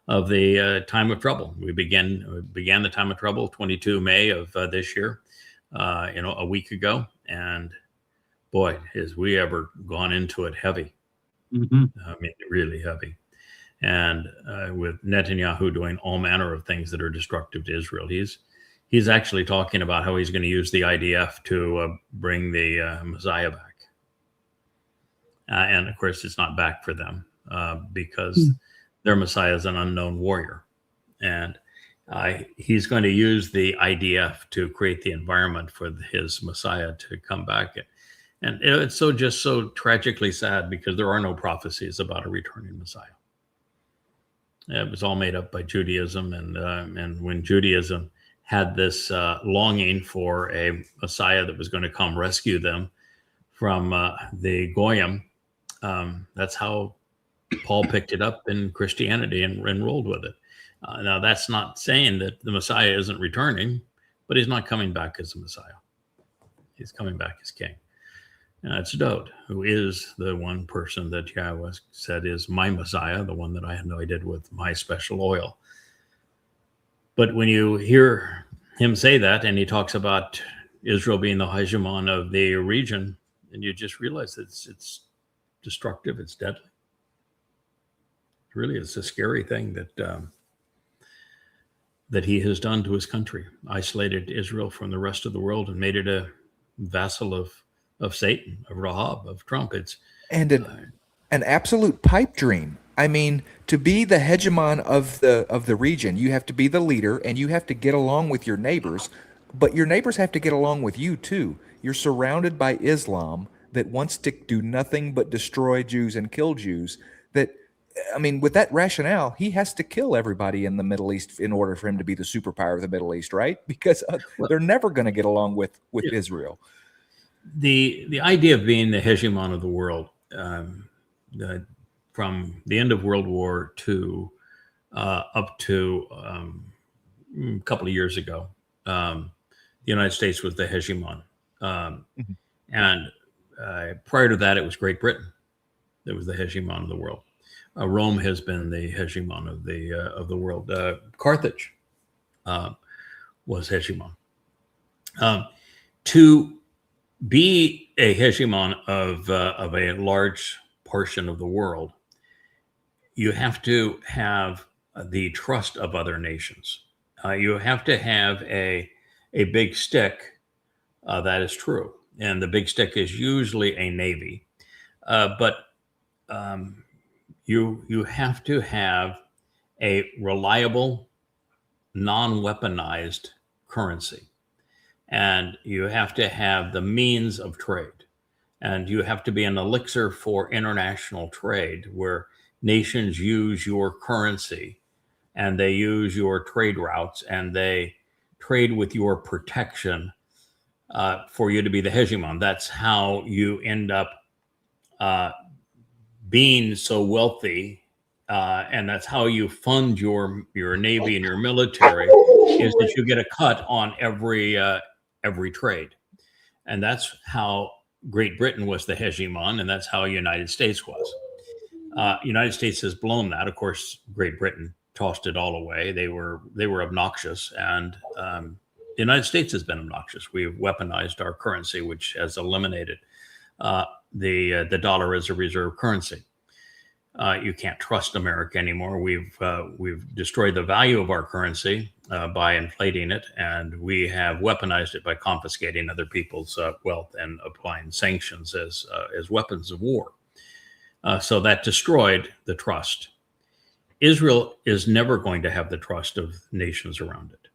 of the time of trouble. We began the time of trouble 22 May of this year, a week ago. And boy, has we ever gone into it heavy. Mm-hmm. I mean, really heavy. And with Netanyahu doing all manner of things that are destructive to Israel, he's actually talking about how he's going to use the IDF to bring the Messiah back. And of course, it's not back for them because their Messiah is an unknown warrior. And he's going to use the IDF to create the environment for his Messiah to come back. And it's so tragically sad because there are no prophecies about a returning Messiah. It was all made up by Judaism, and when Judaism had this longing for a Messiah that was going to come rescue them from the Goyim, that's how Paul picked it up in Christianity and rolled with it. Now, that's not saying that the Messiah isn't returning, but he's not coming back as the Messiah. He's coming back as king. It's Dowd, who is the one person that Yahowah said is my Messiah, the one that I anointed with my special oil. But when you hear him say that, and he talks about Israel being the hegemon of the region, and you just realize that it's destructive, it's deadly. Really, it's a scary thing that he has done to his country, isolated Israel from the rest of the world and made it a vassal of Satan, of Rahab, of Trump. It's an absolute pipe dream. I mean, to be the hegemon of the region, you have to be the leader and you have to get along with your neighbors, but your neighbors have to get along with you too. You're surrounded by Islam that wants to do nothing but destroy Jews and kill Jews. With that rationale, he has to kill everybody in the Middle East in order for him to be the superpower of the Middle East, right? Because they're never going to get along with Israel. The idea of being the hegemon of the world, from the end of World War II up to a couple of years ago, the United States was the hegemon. And prior to that, it was Great Britain that was the hegemon of the world. Rome has been the hegemon of the world. Carthage was hegemon. To be a hegemon of a large portion of the world, you have to have the trust of other nations. You have to have a big stick. That is true, and the big stick is usually a navy, but you have to have a reliable, non-weaponized currency, and you have to have the means of trade, and you have to be an elixir for international trade where nations use your currency and they use your trade routes and they trade with your protection for you to be the hegemon. That's how you end up being so wealthy, and that's how you fund your navy and your military, is that you get a cut on every trade. And that's how Great Britain was the hegemon, and that's how United States was. United States has blown that. Of course, Great Britain tossed it all away. They were obnoxious, and the United States has been obnoxious. We've weaponized our currency, which has eliminated the dollar as a reserve currency. You can't trust America anymore. We've destroyed the value of our currency by inflating it, and we have weaponized it by confiscating other people's wealth and applying sanctions as weapons of war. So that destroyed the trust. Israel is never going to have the trust of nations around it.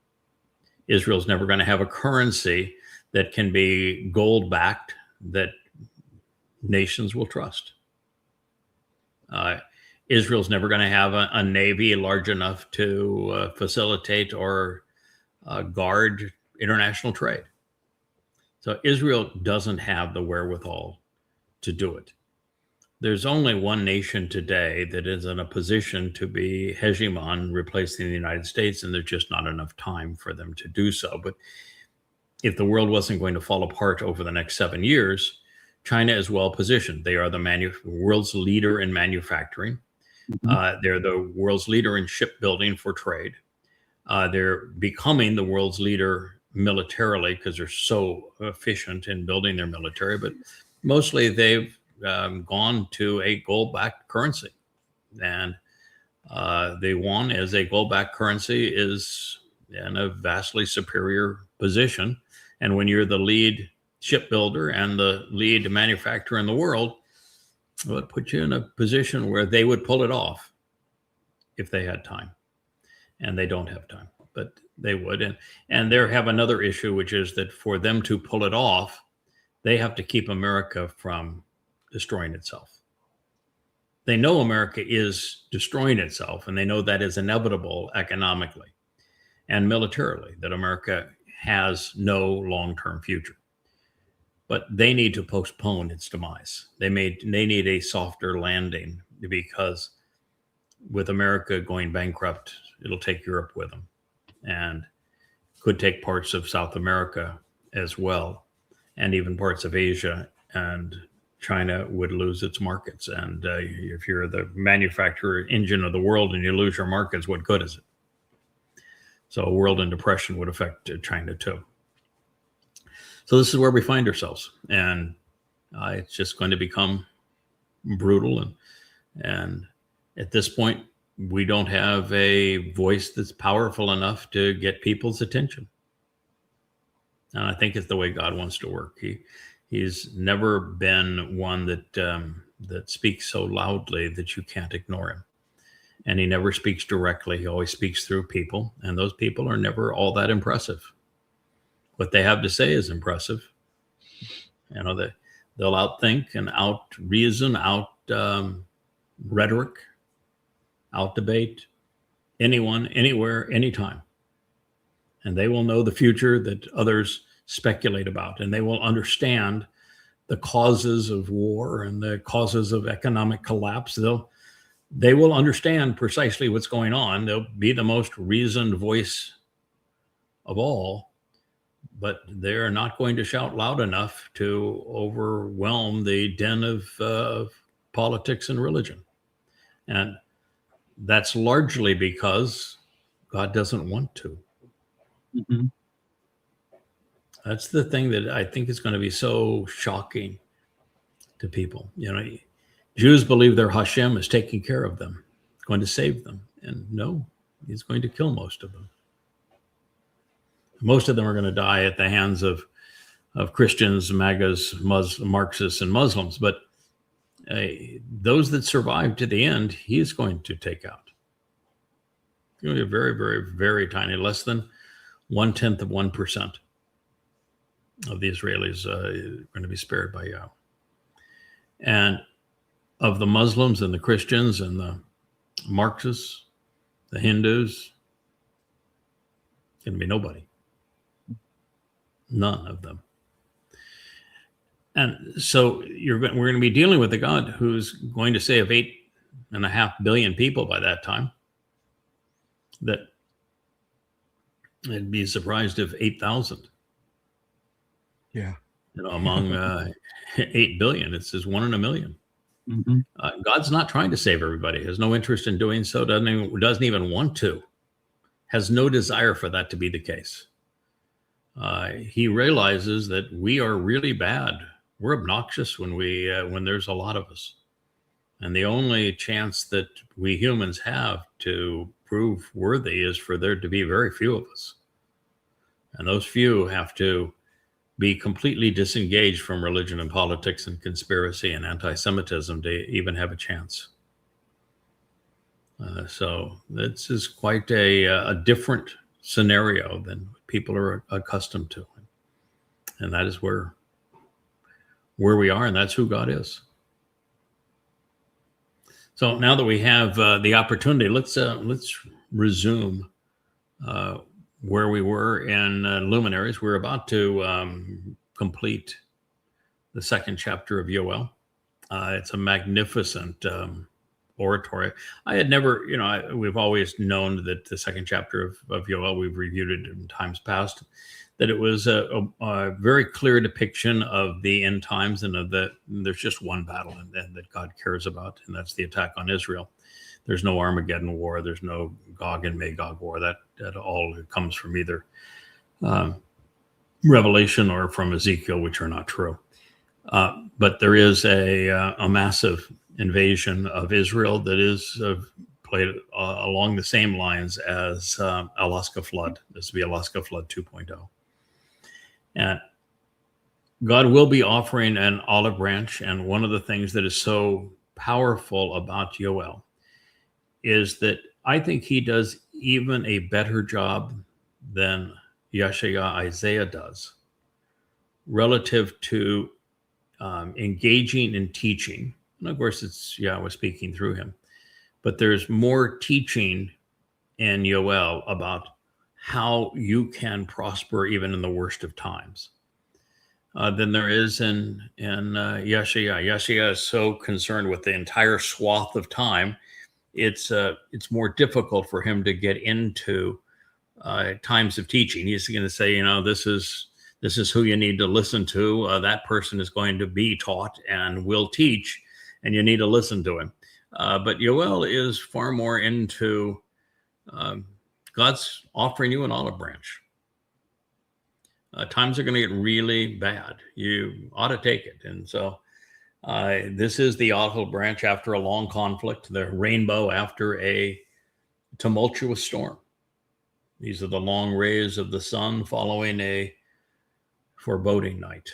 Israel's never going to have a currency that can be gold-backed that nations will trust. Israel's never going to have a navy large enough to facilitate or guard international trade. So Israel doesn't have the wherewithal to do it. There's only one nation today that is in a position to be hegemon, replacing the United States, and there's just not enough time for them to do so. But if the world wasn't going to fall apart over the next 7 years, China is well positioned. They are the world's leader in manufacturing. They're the world's leader in shipbuilding for trade. They're becoming the world's leader militarily because they're so efficient in building their military. But mostly they've gone to a gold-backed currency. And the yuan as a gold-backed currency is in a vastly superior position. And when you're the lead shipbuilder and the lead manufacturer in the world, well, it puts you in a position where they would pull it off if they had time. And they don't have time, but they would. And they have another issue, which is that for them to pull it off, they have to keep America from destroying itself. They know America is destroying itself, and they know that is inevitable economically and militarily, that America has no long-term future. But they need to postpone its demise. They need a softer landing because with America going bankrupt, it'll take Europe with them, and could take parts of South America as well, and even parts of Asia, and China would lose its markets. And if you're the manufacturer engine of the world and you lose your markets, what good is it? So a world in depression would affect China too. So this is where we find ourselves, and it's just going to become brutal. And at this point, we don't have a voice that's powerful enough to get people's attention. And I think it's the way God wants to work. He's never been one that speaks so loudly that you can't ignore him. And he never speaks directly. He always speaks through people, and those people are never all that impressive. What they have to say is impressive. You know, they'll outthink and out-reason, out-rhetoric, out-debate anyone, anywhere, anytime. And they will know the future that others speculate about, and they will understand the causes of war and the causes of economic collapse. They will understand precisely what's going on. They'll be the most reasoned voice of all, but they're not going to shout loud enough to overwhelm the den of politics and religion. And that's largely because God doesn't want to. Mm-hmm. That's the thing that I think is going to be so shocking to people. You know, Jews believe their Hashem is taking care of them, going to save them. And no, he's going to kill most of them. Most of them are going to die at the hands of Christians, MAGAs, Marxists, and Muslims. But those that survive to the end, he is going to take out. It's going to be very, very, very tiny, less than 0.1% of the Israelis are going to be spared by Yahweh. And of the Muslims and the Christians and the Marxists, the Hindus, going to be nobody. None of them. And so we're going to be dealing with a God who's going to say of 8.5 billion people by that time, that I'd be surprised if 8,000. Yeah. You know, among 8 billion, it's just 1 in a million. Mm-hmm. God's not trying to save everybody. Has no interest in doing so. Doesn't even want to. Has no desire for that to be the case. He realizes that we are really bad. We're obnoxious when there's a lot of us, and the only chance that we humans have to prove worthy is for there to be very few of us, and those few have to be completely disengaged from religion and politics and conspiracy and anti-Semitism to even have a chance. So this is quite a different scenario than people are accustomed to, and that is where we are, and that's who God is. So now that we have the opportunity, let's resume where we were in Luminaries. We're about to complete the second chapter of Yowel. It's a magnificent oratory. I had never, we've always known that the second chapter of Yowel, we've reviewed it in times past, that it was a very clear depiction of the end times and there's just one battle and that God cares about, and that's the attack on Israel. There's no Armageddon war. There's no Gog and Magog war. That all comes from either Revelation or from Ezekiel, which are not true. But there is a massive invasion of Israel that is played along the same lines as Alaska Flood. This will be Alaska Flood 2.0. And God will be offering an olive branch. And one of the things that is so powerful about Yowel is that I think he does even a better job than Isaiah does relative to engaging in teaching. And of course, it's Yahweh speaking through him. But there's more teaching in Yowel about how you can prosper even in the worst of times. than there is in Yeshua. Yeshua is so concerned with the entire swath of time. It's more difficult for him to get into times of teaching. He's going to say, this is who you need to listen to. That person is going to be taught and will teach, and you need to listen to him. But Yowel is far more into God's offering you an olive branch. Times are going to get really bad. You ought to take it. And so this is the olive branch after a long conflict, the rainbow after a tumultuous storm. These are the long rays of the sun following a foreboding night.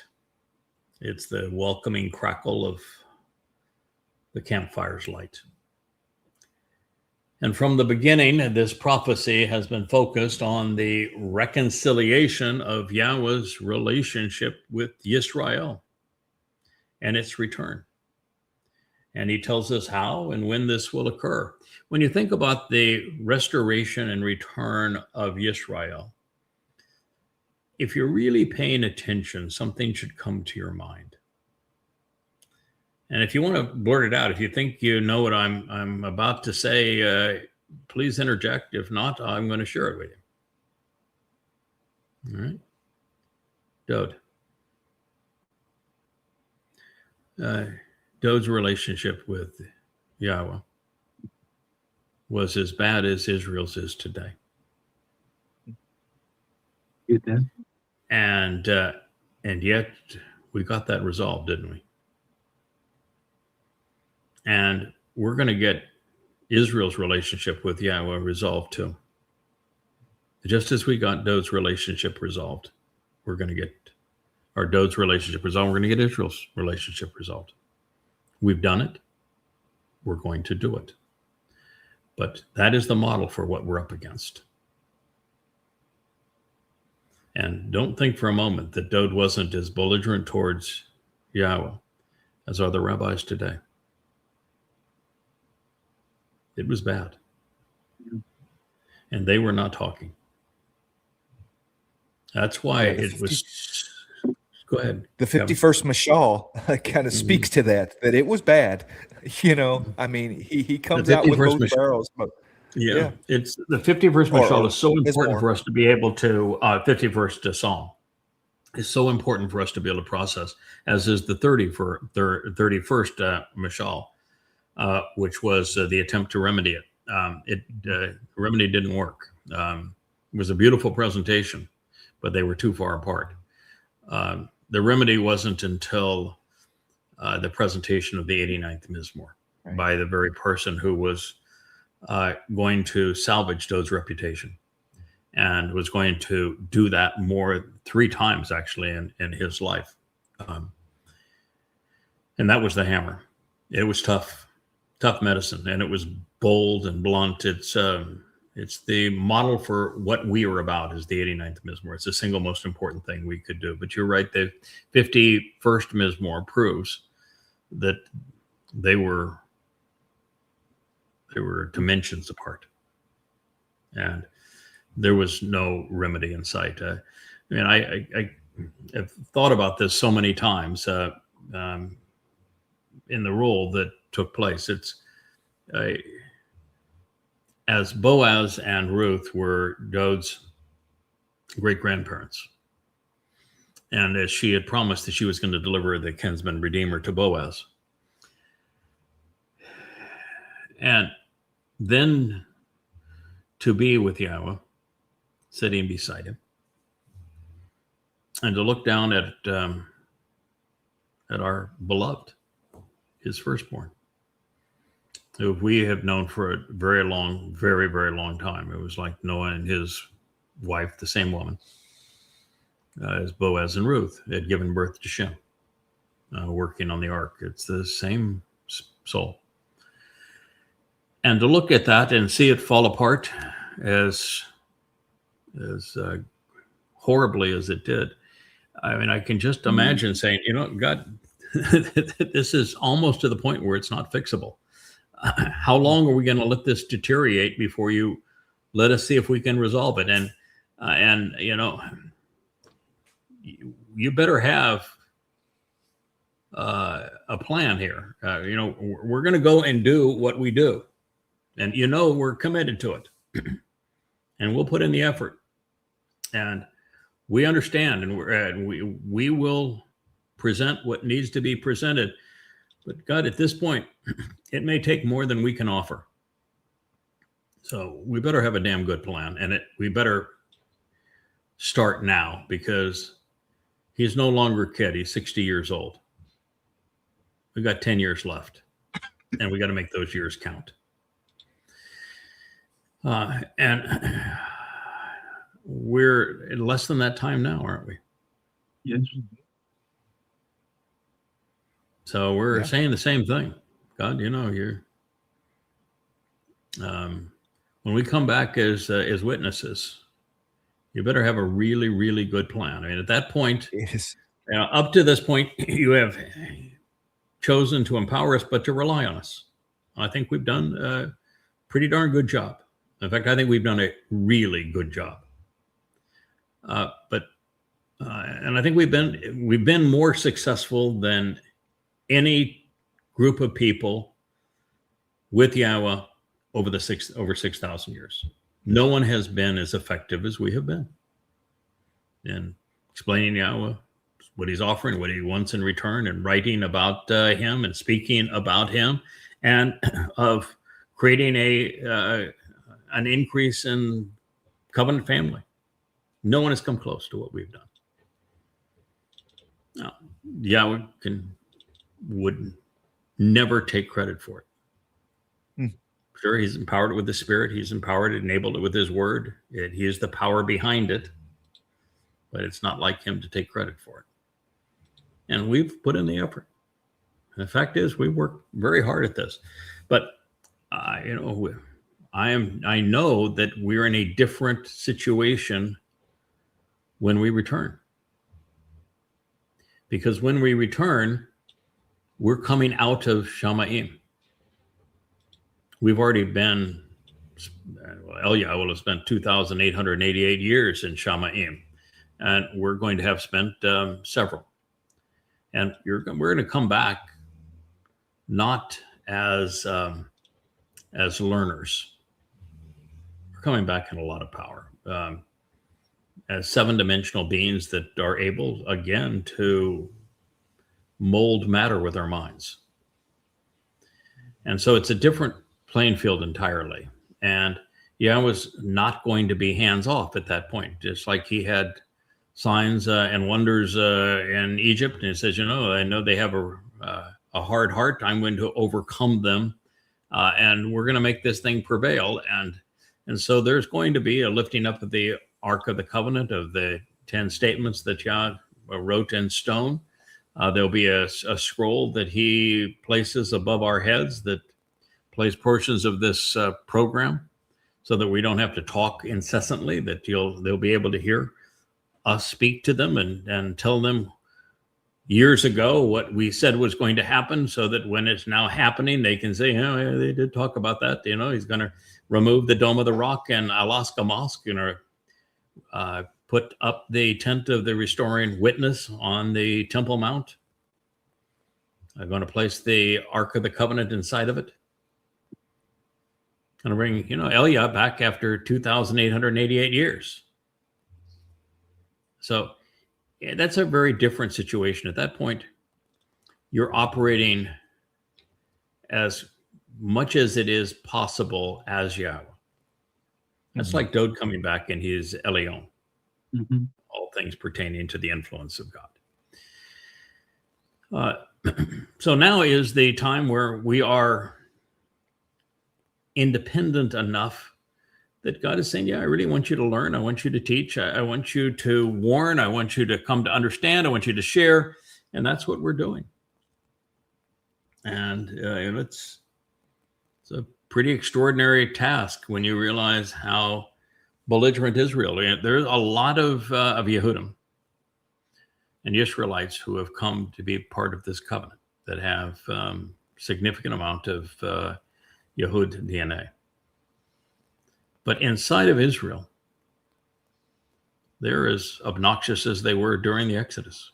It's the welcoming crackle of the campfire's light. And from the beginning, this prophecy has been focused on the reconciliation of Yahweh's relationship with Yisrael and its return. And he tells us how and when this will occur. When you think about the restoration and return of Yisrael, if you're really paying attention, something should come to your mind. And if you want to blurt it out, if you think you know what I'm about to say, please interject. If not, I'm going to share it with you. All right. Dowd. Dowd's relationship with Yahweh was as bad as Israel's is today. Get that? And yet we got that resolved, didn't we? And we're going to get Israel's relationship with Yahweh resolved too. Just as we got Dowd's relationship resolved, we're going to get our Dowd's relationship resolved. We're going to get Israel's relationship resolved. We've done it. We're going to do it. But that is the model for what we're up against. And don't think for a moment that Dowd wasn't as belligerent towards Yahweh as are the rabbis today. It was bad. And they were not talking. That's why it was... Go ahead. The 51st Mashal kind of speaks to that it was bad. I mean, he comes out with both barrels. Yeah. It's the 51st Mashal is so important for us to be able to, 51st Psalm is so important for us to be able to process, as is the 31st Mashal, which was the attempt to remedy it. The remedy didn't work. It was a beautiful presentation, but they were too far apart. The remedy wasn't until the presentation of the 89th Mizmor by the very person who was going to salvage Dowd's reputation and was going to do that three times actually in his life. And that was the hammer. It was tough medicine, and it was bold and blunt. It's the model for what we are about is the 89th Mizmor. It's the single most important thing we could do. But you're right, the 51st Mizmor proves that they were dimensions apart. And there was no remedy in sight. I have thought about this so many times in the role that took place. As Boaz and Ruth were Dowd's great-grandparents, and as she had promised that she was going to deliver the kinsman redeemer to Boaz, and then to be with Yahweh, sitting beside him, and to look down at our beloved, his firstborn, who we have known for a very, very long time. It was like Noah and his wife, the same woman, as Boaz and Ruth had given birth to Shem, working on the ark. It's the same soul. And to look at that and see it fall apart as horribly as it did, I mean, I can just imagine saying, God, this is almost to the point where it's not fixable. How long are we going to let this deteriorate before you let us see if we can resolve it? And you better have a plan here. We're going to go and do what we do, and we're committed to it, and we'll put in the effort, and we understand, and we will present what needs to be presented. But God, at this point, it may take more than we can offer. So we better have a damn good plan, and we better start now, because he's no longer a kid. He's 60 years old. We've got 10 years left, and we got to make those years count. And we're in less than that time now, aren't we? Yes. So we're saying the same thing. God, you're when we come back as witnesses, you better have a really, really good plan. I mean, at that point, up to this point, you have chosen to empower us, but to rely on us. I think we've done a pretty darn good job. In fact, I think we've done a really good job. And I think we've been more successful than any group of people with Yahowah over 6,000 years. No one has been as effective as we have been in explaining Yahowah, what he's offering, what he wants in return, and writing about him and speaking about him, and of creating an increase in covenant family. No one has come close to what we've done. Now, Yahowah would never take credit for it. Sure, he's empowered it with the Spirit. He's empowered it, enabled it with his word. He is the power behind it. But it's not like him to take credit for it. And we've put in the effort. And the fact is, we worked very hard at this. But, I know that we're in a different situation when we return. Because when we return, we're coming out of Shamayim. We've already been, Yahowah will have spent 2,888 years in Shamayim, and we're going to have spent several. And we're going to come back not as learners. We're coming back in a lot of power, as seven-dimensional beings that are able, again, to mold matter with our minds. And so it's a different playing field entirely. And Yahowah's not going to be hands-off at that point, just like he had signs and wonders in Egypt. And he says, I know they have a hard heart. I'm going to overcome them, and we're going to make this thing prevail. And so there's going to be a lifting up of the Ark of the Covenant, of the 10 statements that Yah wrote in stone. There'll be a scroll that he places above our heads that plays portions of this program, so that we don't have to talk incessantly, that they'll be able to hear us speak to them and tell them years ago what we said was going to happen, so that when it's now happening, they can say, they did talk about that. He's going to remove the Dome of the Rock and Alaska Mosque, put up the tent of the restoring witness on the Temple Mount. I'm going to place the Ark of the Covenant inside of it. Going to bring, Elia back after 2,888 years. So that's a very different situation. At that point, you're operating as much as it is possible as Yahowah. That's like Dowd coming back in his Elion. All things pertaining to the influence of God. So now is the time where we are independent enough that God is saying, I really want you to learn. I want you to teach. I want you to warn. I want you to come to understand. I want you to share. And that's what we're doing. And it's a pretty extraordinary task when you realize how belligerent Israel. There's a lot of Yehudim and Israelites who have come to be part of this covenant that have significant amount of Yehud DNA. But inside of Israel, They're as obnoxious as they were during the Exodus.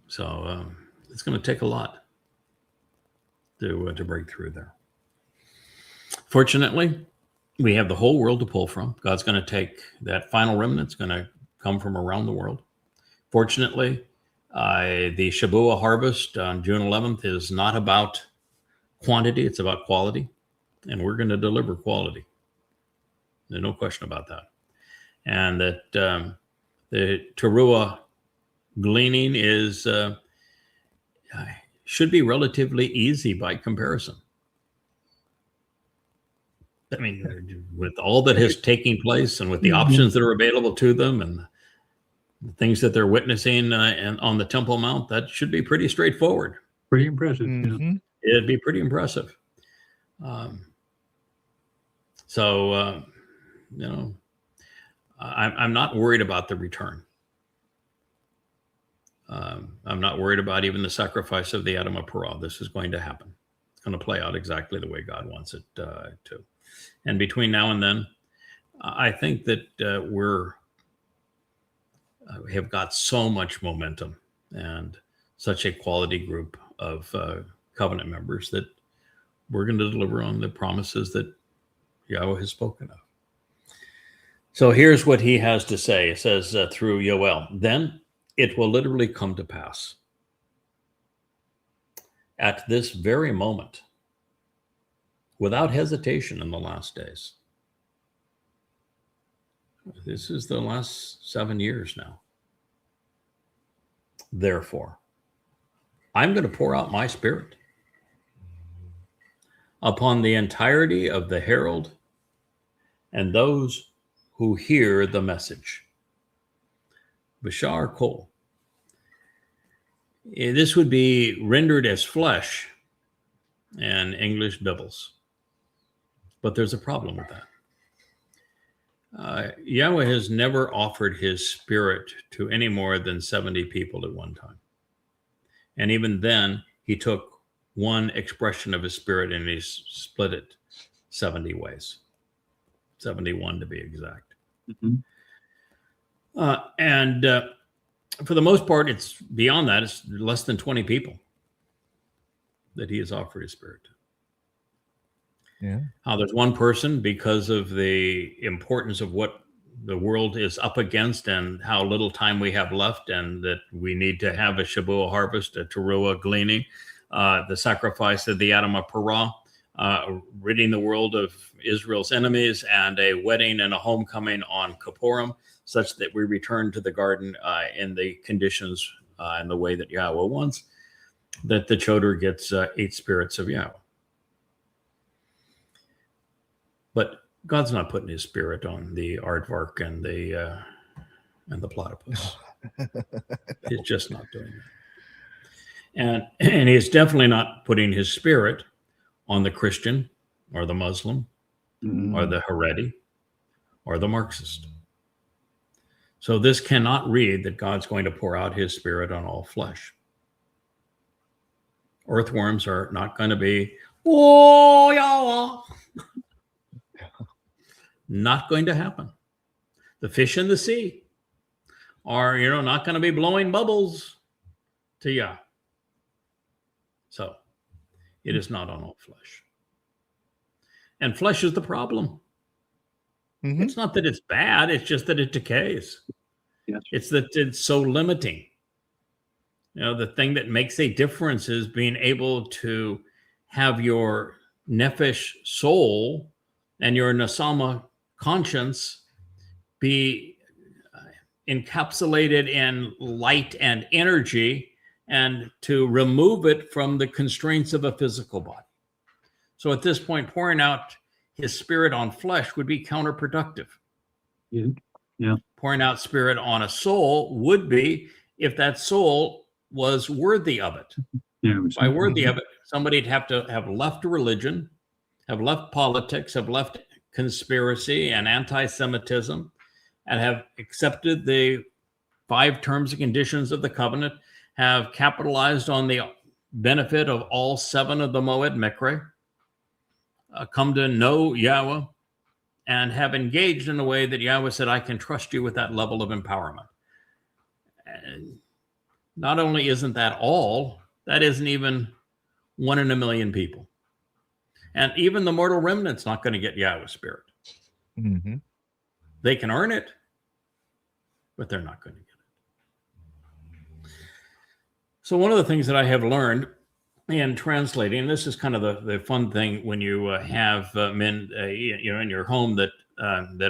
So it's going to take a lot to break through there. Fortunately, we have the whole world to pull from. God's going to take that final remnant. It's going to come from around the world. Fortunately, the Shabuw'ah harvest on June 11th is not about quantity, it's about quality. And we're going to deliver quality. There's no question about that. And that the Taruw'ah gleaning is should be relatively easy by comparison. I mean, with all that is taking place and with the options that are available to them and the things that they're witnessing and on the Temple Mount, that should be pretty straightforward. Pretty impressive. Mm-hmm. Yeah. It'd be pretty impressive. I'm not worried about the return. I'm not worried about even the sacrifice of the Adamah Parah. This is going to happen. It's going to play out exactly the way God wants it to. And between now and then, I think that we have got so much momentum and such a quality group of covenant members that we're going to deliver on the promises that Yahweh has spoken of. So here's what he has to say. It says through Yowel, then it will literally come to pass at this very moment, without hesitation in the last days. This is the last 7 years now. Therefore, I'm going to pour out my spirit upon the entirety of the Herald and those who hear the message. Bashar Kol. This would be rendered as flesh in English Bibles. But there's a problem with that. Yahweh has never offered his spirit to any more than 70 people at one time. And even then, he took one expression of his spirit and he split it 70 ways. 71 to be exact. Mm-hmm. For the most part, it's beyond that. It's less than 20 people that he has offered his spirit to. Yeah. There's one person, because of the importance of what the world is up against and how little time we have left, and that we need to have a Shabuw'ah harvest, a Taruw'ah gleaning, the sacrifice of the Adamah Parah, ridding the world of Israel's enemies, and a wedding and a homecoming on Kippurim, such that we return to the garden in the conditions and the way that Yahweh wants, that the Choder gets 8 spirits of Yahweh. But God's not putting his spirit on the aardvark and the platypus. He's just not doing that. And he's definitely not putting his spirit on the Christian or the Muslim or the Haredi or the Marxist. So this cannot read that God's going to pour out his spirit on all flesh. Earthworms are not going to be, oh, Yahweh. Not going to happen. The fish in the sea are, not going to be blowing bubbles to Yah. So it is not on all flesh. And flesh is the problem. Mm-hmm. It's not that it's bad. It's just that it decays. Yes. It's that it's so limiting. The thing that makes a difference is being able to have your nephesh soul and your nasama conscience be encapsulated in light and energy, and to remove it from the constraints of a physical body. So at this point, pouring out his spirit on flesh would be counterproductive. Yeah. Pouring out spirit on a soul would be if that soul was worthy of it. Yeah, by worthy of it, somebody'd have to have left religion, have left politics, have left conspiracy and anti-Semitism, and have accepted the 5 terms and conditions of the covenant, have capitalized on the benefit of all 7 of the Moed Mekre, come to know Yahweh and have engaged in a way that Yahweh said, I can trust you with that level of empowerment. And not only isn't that all, that isn't even 1 in a million people. And even the mortal remnant's not going to get Yahweh's spirit. Mm-hmm. They can earn it, but they're not going to get it. So one of the things that I have learned in translating, this is kind of the fun thing when you have men, in your home that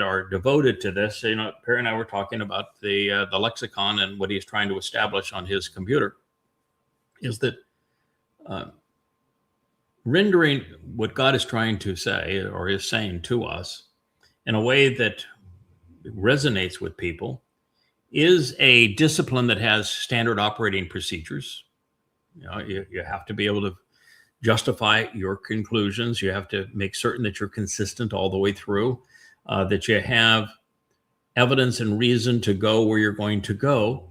are devoted to this. Perry and I were talking about the lexicon and what he's trying to establish on his computer, is that rendering what God is trying to say or is saying to us in a way that resonates with people is a discipline that has standard operating procedures. You have to be able to justify your conclusions. You have to make certain that you're consistent all the way through, that you have evidence and reason to go where you're going to go,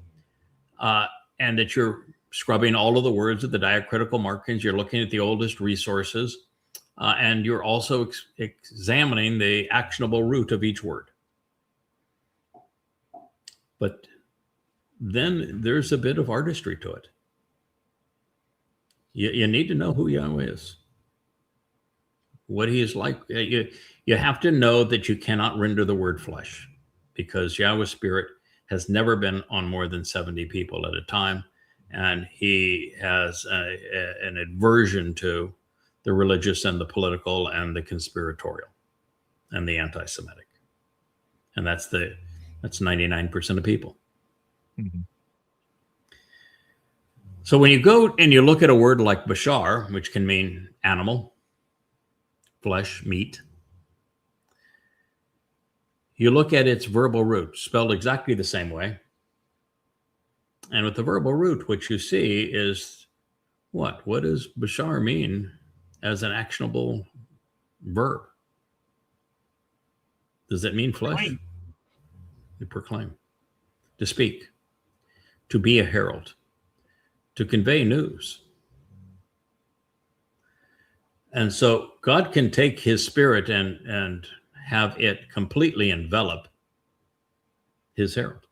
and that you're scrubbing all of the words of the diacritical markings. You're looking at the oldest resources, and you're also examining the actionable root of each word. But then there's a bit of artistry to it. You need to know who Yahweh is, what he is like. You have to know that you cannot render the word flesh, because Yahweh's spirit has never been on more than 70 people at a time. And he has an aversion to the religious and the political and the conspiratorial and the anti-Semitic. And that's 99% of people. Mm-hmm. So when you go and you look at a word like Bashar, which can mean animal, flesh, meat, you look at its verbal root, spelled exactly the same way. And with the verbal root, what you see is what? What does Bashar mean as an actionable verb? Does it mean flesh? Proclaim. To proclaim, to speak, to be a herald, to convey news. And so God can take his spirit and have it completely envelop his herald.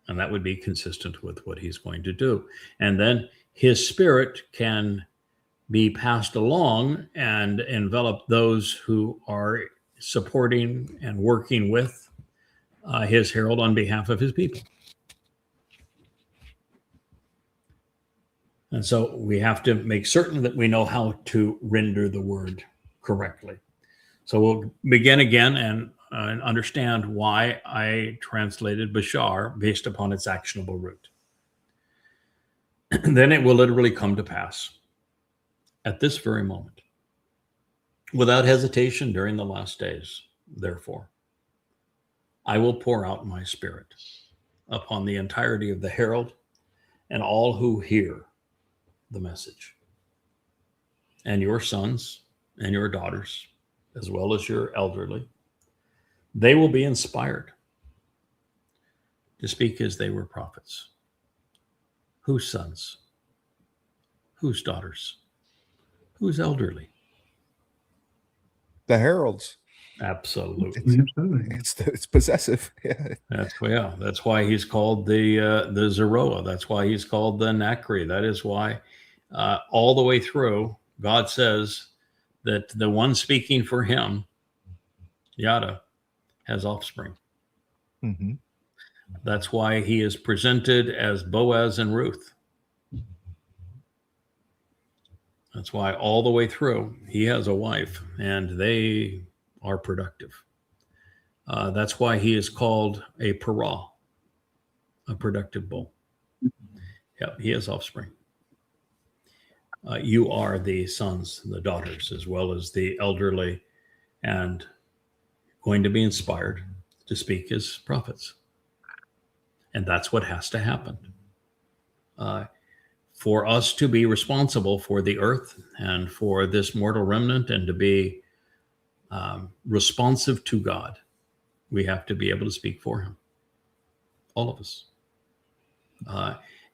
And that would be consistent with what he's going to do. And then his spirit can be passed along and envelop those who are supporting and working with his herald on behalf of his people. And so we have to make certain that we know how to render the word correctly. So we'll begin again and understand why I translated Bashar based upon its actionable root. Then it will literally come to pass at this very moment, without hesitation during the last days. Therefore, I will pour out my spirit upon the entirety of the herald and all who hear the message. And your sons and your daughters, as well as your elderly, they will be inspired to speak as they were prophets. Whose sons? Whose daughters? Whose elderly? The heralds. Absolutely. It's possessive. Yeah. That's why he's called the Yisra'el. That's why he's called the Nakri. That is why all the way through, God says that the one speaking for him, Yada, has offspring. Mm-hmm. That's why he is presented as Boaz and Ruth. That's why all the way through, he has a wife and they are productive. That's why he is called a Parah, a productive bull. Yeah, he has offspring. You are the sons and the daughters, as well as the elderly, and going to be inspired to speak as prophets. And that's what has to happen. For us to be responsible for the earth and for this mortal remnant and to be responsive to God, we have to be able to speak for him. All of us.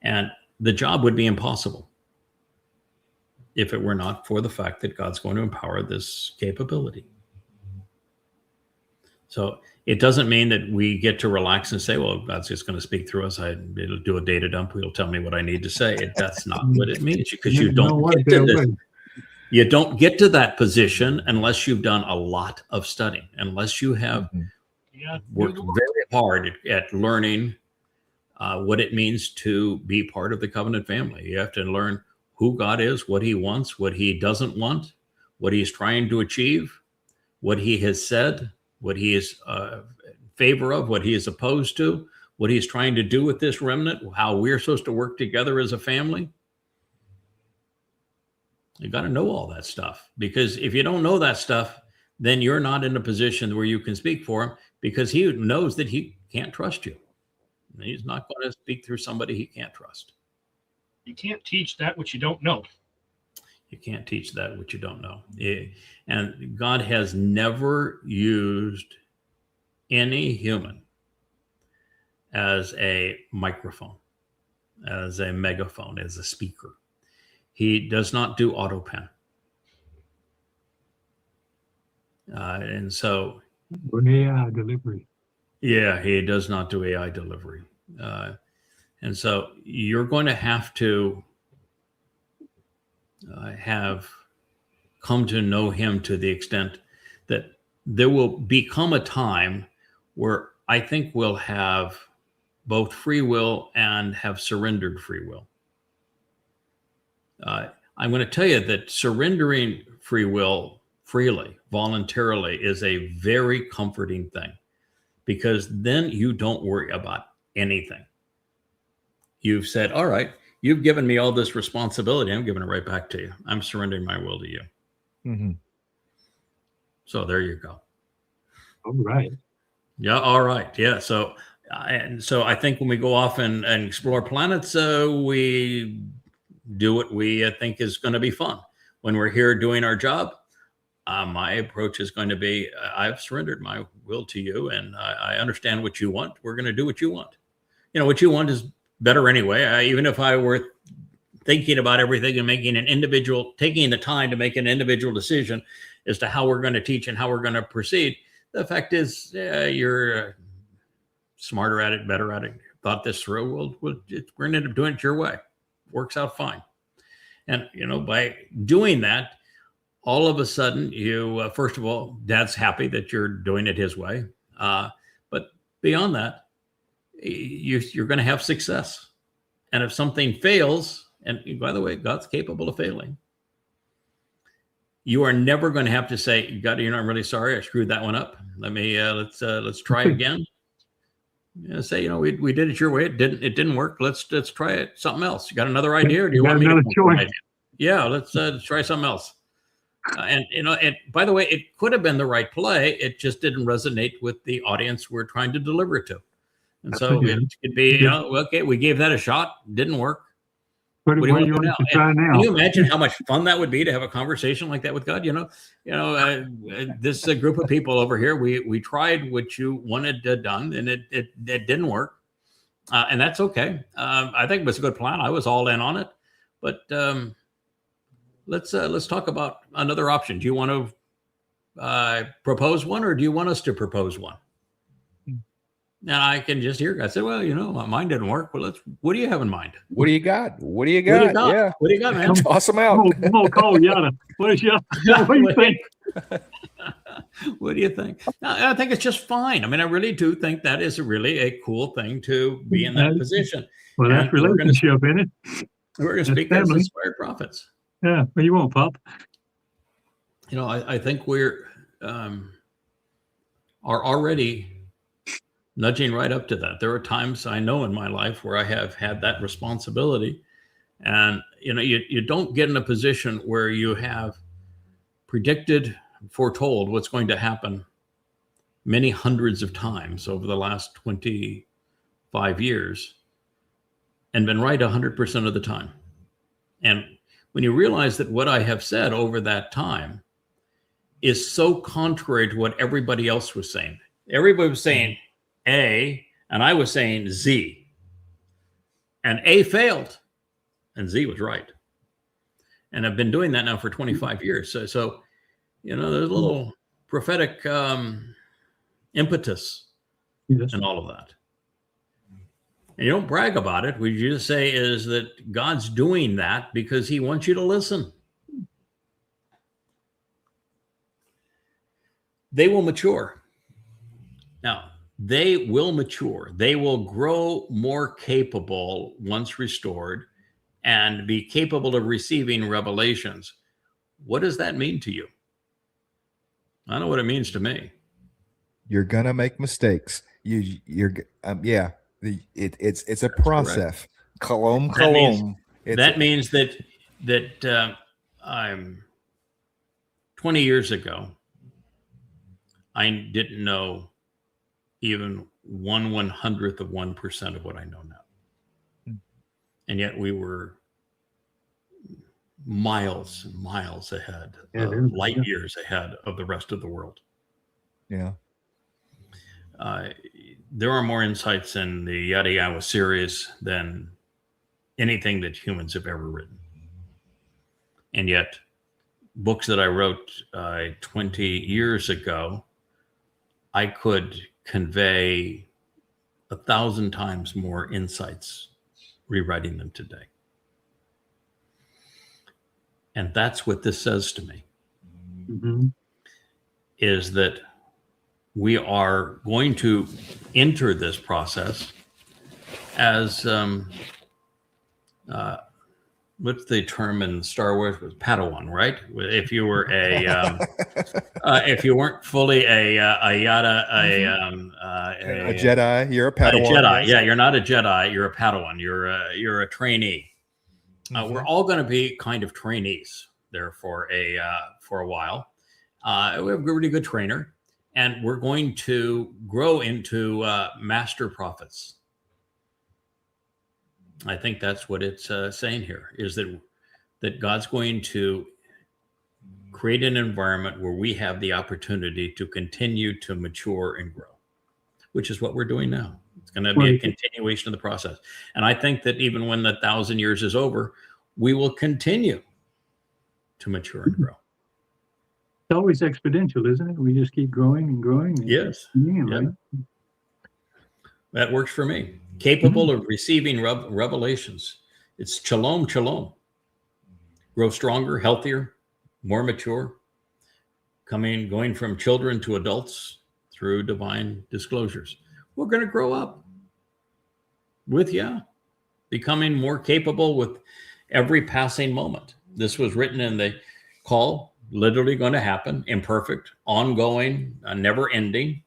And the job would be impossible if it were not for the fact that God's going to empower this capability. So it doesn't mean that we get to relax and say, well, God's just going to speak through us. It'll do a data dump. He'll tell me what I need to say. That's not what it means, because you don't get to this. You don't get to that position unless you've done a lot of studying, unless you have worked very hard at learning what it means to be part of the covenant family. You have to learn who God is, what he wants, what he doesn't want, what he's trying to achieve, what he has said, what he is in favor of, what he is opposed to, what he's trying to do with this remnant, how we're supposed to work together as a family. You got to know all that stuff, because if you don't know that stuff, then you're not in a position where you can speak for him, because he knows that he can't trust you. He's not going to speak through somebody he can't trust. You can't teach that which you don't know. You can't teach that which you don't know. And God has never used any human as a microphone, as a megaphone, as a speaker. He does not do auto pen. And so AI delivery. Yeah, he does not do AI delivery. And so you're going to have to have come to know him to the extent that there will become a time where I think we'll have both free will and have surrendered free will. I'm going to tell you that surrendering free will freely, voluntarily, is a very comforting thing, because then you don't worry about anything. You've said, all right, you've given me all this responsibility. I'm giving it right back to you. I'm surrendering my will to you. Mm-hmm. So there you go. All right. Yeah. All right. Yeah. So I think when we go off and explore planets, we do what we think is going to be fun. When we're here doing our job, my approach is going to be, I've surrendered my will to you, and I understand what you want. We're going to do what you want. You know, what you want is better anyway. Even if I were thinking about everything and taking the time to make an individual decision as to how we're going to teach and how we're going to proceed, the fact is, you're smarter at it, better at it, thought this through. We're going to end up doing it your way. Works out fine. And, by doing that, all of a sudden, you, first of all, Dad's happy that you're doing it his way. But beyond that, you're going to have success. And if something fails, and by the way, God's capable of failing, you are never going to have to say, God, I'm really sorry, I screwed that one up. Let's try again. Say, we did it your way. It didn't work. Let's try it something else. You got another idea, or do you want me to choice? Yeah, let's try something else. And by the way, it could have been the right play. It just didn't resonate with the audience we're trying to deliver it to. And so it could be, okay, we gave that a shot. Didn't work. What do you want to do now? Can you imagine how much fun that would be to have a conversation like that with God? This group of people over here, we tried what you wanted done, and it didn't work, and that's okay. I think it was a good plan. I was all in on it, but let's talk about another option. Do you want to propose one, or do you want us to propose one? And I can just hear God say, well, mine didn't work. Well, what do you have in mind? What do you got? What do you got? Yeah. What do you got, man? Toss them out. Come on, call Yada. What do you think? What do you think? I think it's just fine. I mean, I really do think that is really a cool thing to be in that position. Well, that's relationship, isn't it? We're going to speak as inspired prophets. Yeah, well, you won't, Pop. I think we're are already nudging right up to that. There are times I know in my life where I have had that responsibility, and you don't get in a position where you have predicted, foretold what's going to happen many hundreds of times over the last 25 years and been right 100% of the time. And when you realize that what I have said over that time is so contrary to what everybody else was saying. Everybody was saying A, and I was saying Z. And A failed, and Z was right. And I've been doing that now for 25 years. So there's a little prophetic impetus, Yes. and all of that. And you don't brag about it. What you just say is that God's doing that because he wants you to listen. They will mature. Now, they will mature. They will grow more capable once restored and be capable of receiving revelations. What does that mean to you? I know what it means to me. You're gonna make mistakes. Yeah. It's a process. Kalom. That means that I'm 20 years ago, I didn't know even 1/100th of 1% of what I know now. And yet we were miles and miles ahead, light years ahead of the rest of the world. Yeah. There are more insights in the Yahowah series than anything that humans have ever written. And yet, books that I wrote 20 years ago, I could convey 1,000 times more insights rewriting them today. And that's what this says to me, is that we are going to enter this process as, what's the term in Star Wars? Was Padawan, right? If you were if you weren't fully a Jedi, you're a Padawan. A Jedi, yeah, you're not a Jedi. You're a Padawan. You're a trainee. We're all going to be kind of trainees there for a while. We have a really good trainer, and we're going to grow into master prophets. I think that's what it's saying here, is that God's going to create an environment where we have the opportunity to continue to mature and grow, which is what we're doing now. It's going to be a continuation of the process. And I think that even when the 1,000 years is over, we will continue to mature and grow. It's always exponential, isn't it? We just keep growing and growing. Yes. Right? That works for me. Capable of receiving revelations. It's shalom. Grow stronger, healthier, more mature, going from children to adults through divine disclosures. We're going to grow up with becoming more capable with every passing moment. This was written in the call, literally going to happen, imperfect, ongoing, never ending.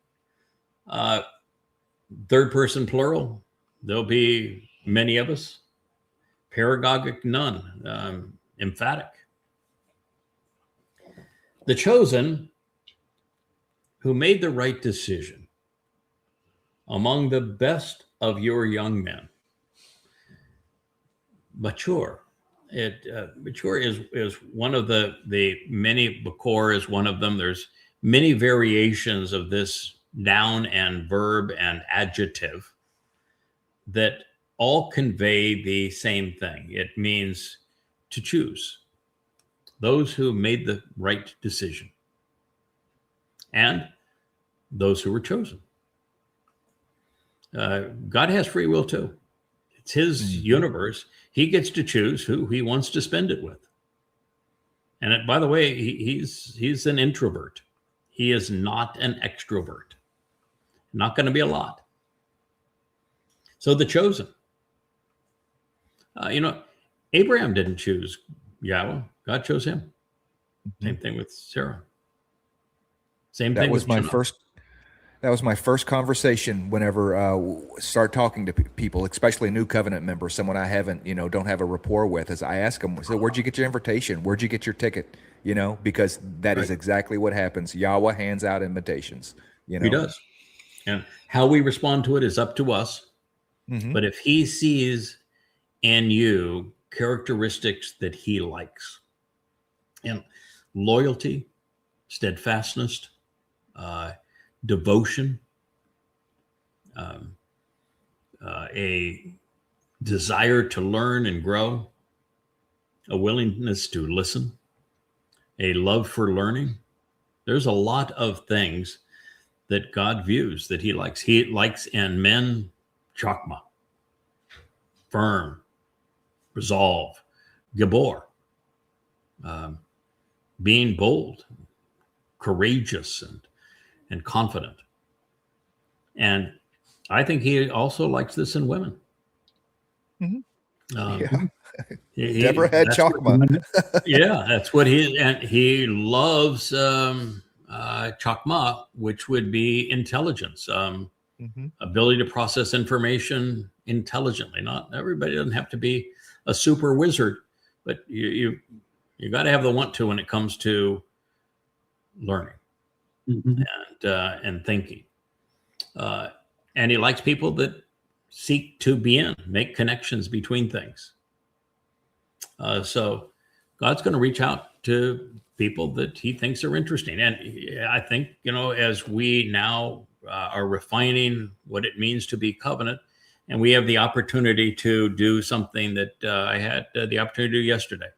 Third person plural. There'll be many of us. Paragogic, none. Emphatic. The chosen who made the right decision among the best of your young men. Mature. Mature is one of the many. Bakor is one of them. There's many variations of this noun and verb and adjective that all convey the same thing. It means to choose. Those who made the right decision and those who were chosen. God has free will too. It's his universe. He gets to choose who he wants to spend it with. And by the way, he's an introvert. He is not an extrovert. Not going to be a lot. So the chosen. Abraham didn't choose Yahweh. God chose him. Same thing with Sarah. Same thing with Jonah. That was my first conversation whenever start talking to people, especially new covenant members, someone I haven't, don't have a rapport with, is I ask them, so where'd you get your invitation? Where'd you get your ticket? Because that is exactly what happens. Yahweh hands out invitations. He does. And how we respond to it is up to us. But if he sees in you characteristics that he likes, and loyalty, steadfastness, devotion, a desire to learn and grow, a willingness to listen, a love for learning. There's a lot of things that God views, that he likes. He likes in men chokmah, firm, resolve, gibor, being bold, courageous, and confident. And I think he also likes this in women. Yeah. Deborah had chokmah. Yeah, that's what he loves chokmah, which would be intelligence, ability to process information intelligently. Not everybody doesn't have to be a super wizard, but you got to have the want to when it comes to learning and thinking. And he likes people that seek to make connections between things. So God's going to reach out to people that he thinks are interesting. And I think, as we now are refining what it means to be covenant, and we have the opportunity to do something that I had the opportunity to do yesterday.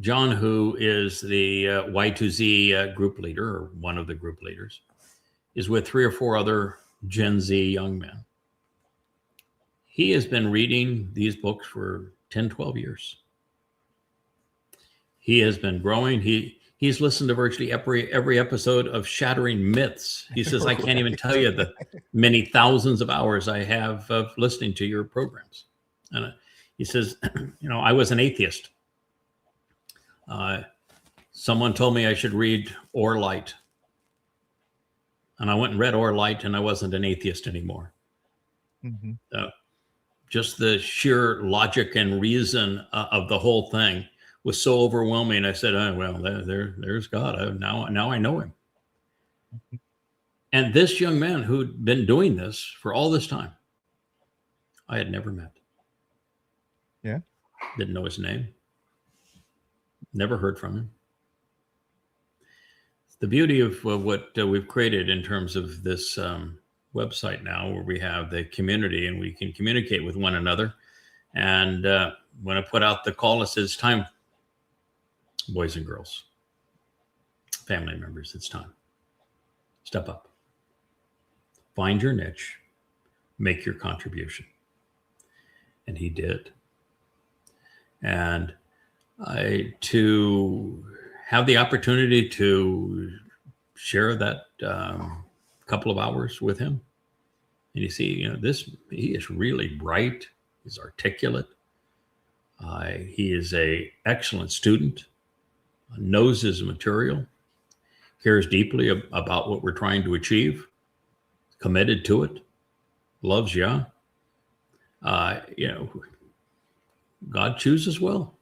John, who is the Y2Z group leader, or one of the group leaders, is with 3 or 4 other Gen Z young men. He has been reading these books for 10, 12 years. He has been growing. He's listened to virtually every episode of Shattering Myths. He says, I can't even tell you the many thousands of hours I have of listening to your programs. And he says, I was an atheist. Someone told me I should read Or Light. And I went and read Or Light, and I wasn't an atheist anymore. Just the sheer logic and reason of the whole thing was so overwhelming. I said, oh, well, there's God. Now I know him. And this young man who'd been doing this for all this time, I had never met. Yeah. Didn't know his name. Never heard from him. The beauty of what we've created in terms of this website now, where we have the community and we can communicate with one another. And when I put out the call, it says, time, boys and girls, family members, it's time. Step up. Find your niche. Make your contribution. And he did. And to have the opportunity to share that couple of hours with him. And you see, he is really bright. He's articulate. He is an excellent student, knows his material, cares deeply about what we're trying to achieve, committed to it, loves Yah. God chooses well.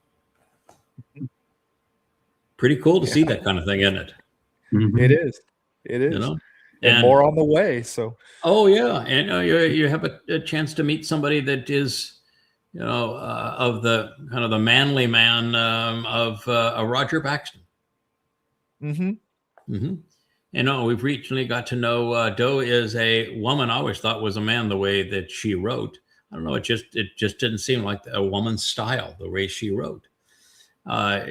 Pretty cool to see that kind of thing, isn't it? It is. It is. And more on the way. So. Oh yeah, and you have a chance to meet somebody that is, of the kind of the manly man of Roger Paxton. We've recently got to know Doe is a woman. I always thought was a man the way that she wrote. I don't know. It just didn't seem like a woman's style the way she wrote. But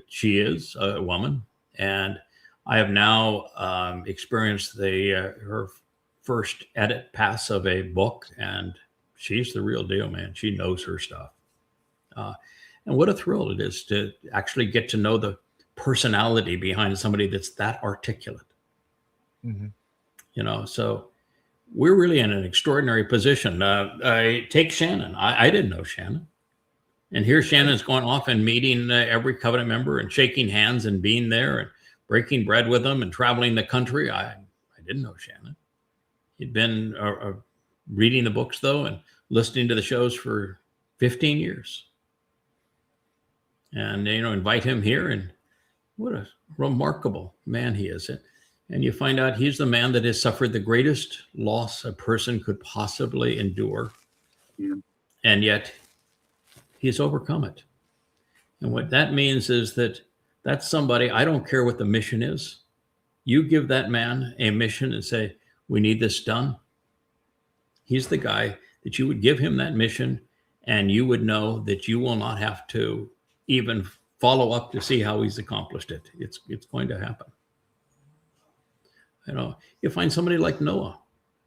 she is a woman, and I have now experienced her first edit pass of a book, and she's the real deal, man. She knows her stuff, and what a thrill it is to actually get to know the personality behind somebody that's that articulate. So we're really in an extraordinary position. I take Shannon. I didn't know Shannon. And here Shannon's going off and meeting every covenant member and shaking hands and being there and breaking bread with them and traveling the country. I didn't know Shannon. He'd been reading the books, though, and listening to the shows for 15 years. And, invite him here. And what a remarkable man he is. And you find out he's the man that has suffered the greatest loss a person could possibly endure. Yeah. And yet he's overcome it. And what that means is that's somebody, I don't care what the mission is. You give that man a mission and say, we need this done. He's the guy that you would give him that mission, and you would know that you will not have to even follow up to see how he's accomplished it. It's going to happen. You find somebody like Noah,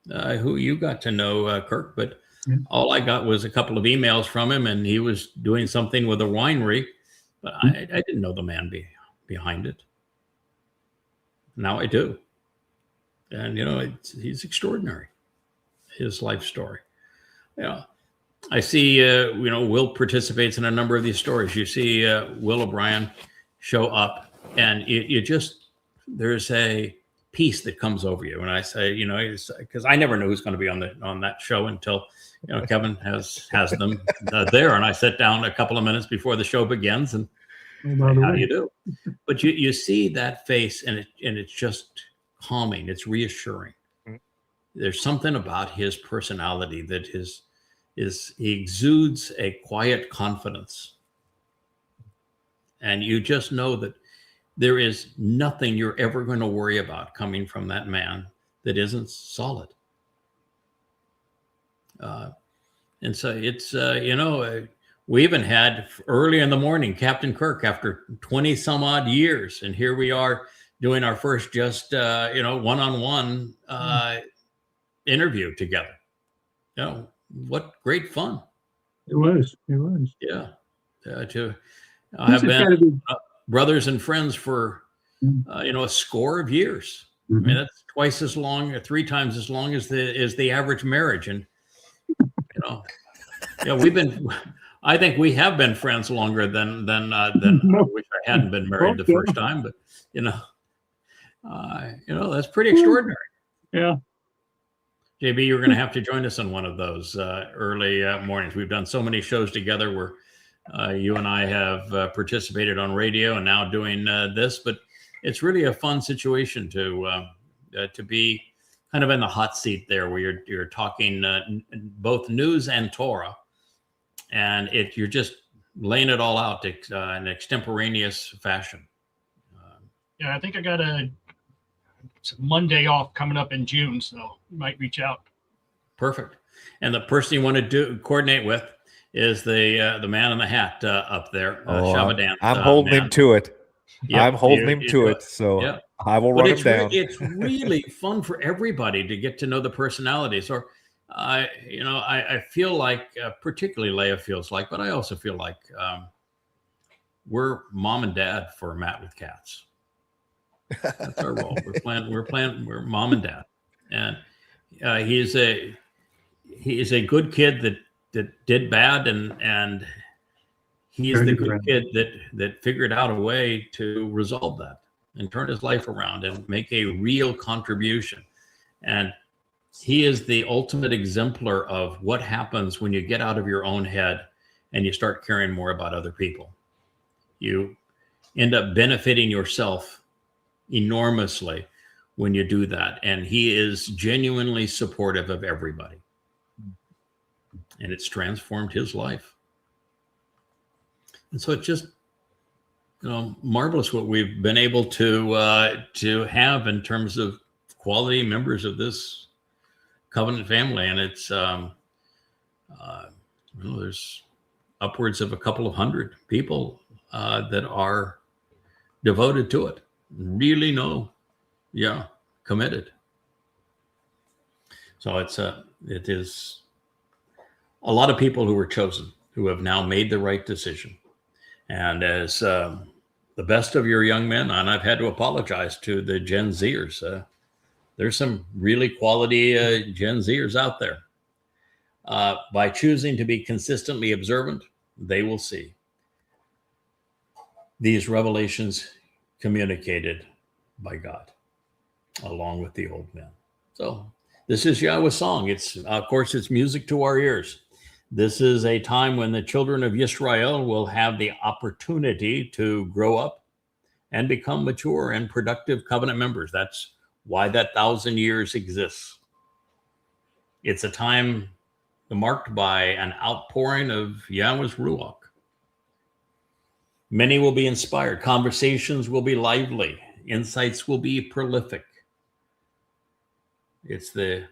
who you got to know, Kirk, but all I got was a couple of emails from him, and he was doing something with a winery, but I didn't know the man behind it. Now I do. And, he's extraordinary, his life story. I see, Will participates in a number of these stories. You see Will O'Brien show up, and there's a peace that comes over you. And I say, because I never know who's going to be on that show until, Kevin has them there. And I sit down a couple of minutes before the show begins and how do you do? But you see that face, and it's just calming. It's reassuring. There's something about his personality that he exudes a quiet confidence. And you just know that there is nothing you're ever going to worry about coming from that man that isn't solid. And so it's, we even had early in the morning, Captain Kirk, after 20 some odd years. And here we are doing our first just, one-on-one interview together. What great fun. It was. Yeah. I have been brothers and friends for, a score of years. I mean, that's twice as long, or 3 times as long as the average marriage. And, I think we have been friends longer than I wish I hadn't been married the first time, but, that's pretty extraordinary. Yeah. JB, you're going to have to join us on one of those early mornings. We've done so many shows together where you and I have participated on radio and now doing this, but it's really a fun situation to be kind of in the hot seat there, where you're talking both news and Torah, and you're just laying it all out in extemporaneous fashion. I think I got a Monday off coming up in June, so you might reach out. Perfect. And the person you want to coordinate with is the man in the hat up there, Shaba dance. I'm holding him to it. Yep, I'm holding him to it. So yeah. I will run him down. It's really fun for everybody to get to know the personalities. Or, I feel like, particularly Leah feels like, but I also feel like we're mom and dad for Matt with Cats. That's our role. We're mom and dad, and he's a good kid that did bad, and he's the good kid that figured out a way to resolve that and turn his life around and make a real contribution. And he is the ultimate exemplar of what happens when you get out of your own head and you start caring more about other people. You end up benefiting yourself enormously when you do that. And he is genuinely supportive of everybody. And it's transformed his life. And so it's just, marvelous what we've been able to have in terms of quality members of this covenant family. And it's, there's upwards of a couple of hundred people that are devoted to it, really committed. So it is a lot of people who were chosen, who have now made the right decision. And as the best of your young men, and I've had to apologize to the Gen Zers. There's some really quality Gen Zers out there. By choosing to be consistently observant, they will see these revelations communicated by God, along with the old men. So this is Yahweh's song. It's, of course, it's music to our ears. This is a time when the children of Yisrael will have the opportunity to grow up and become mature and productive covenant members. That's why that 1,000 years exists. It's a time marked by an outpouring of Yahweh's Ruach. Many will be inspired. Conversations will be lively. Insights will be prolific. It's the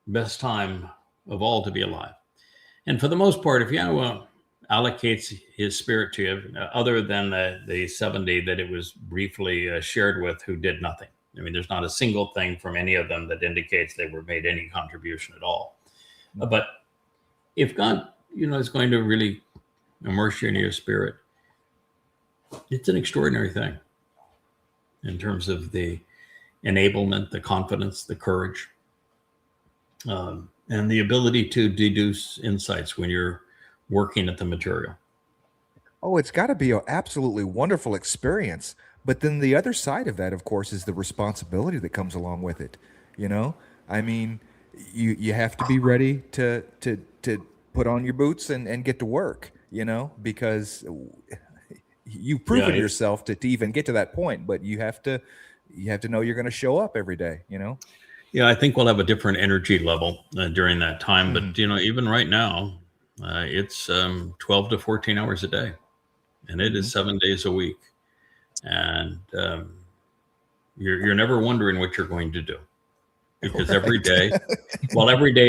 best time of all to be alive. And for the most part, if Yahweh allocates his spirit to you, other than the 70 that it was briefly shared with who did nothing, I mean, there's not a single thing from any of them that indicates they were made any contribution at all. But if God, is going to really immerse you in your spirit, it's an extraordinary thing in terms of the enablement, the confidence, the courage, and the ability to deduce insights when you're working at the material. Oh, it's got to be an absolutely wonderful experience. But then the other side of that, of course, is the responsibility that comes along with it. I mean, you have to be ready to put on your boots and get to work, because you've proven yourself to even get to that point, but you have to know you're going to show up every day, Yeah, I think we'll have a different energy level during that time. But, even right now, it's 12 to 14 hours a day, and it is 7 days a week. And you're never wondering what you're going to do, because every day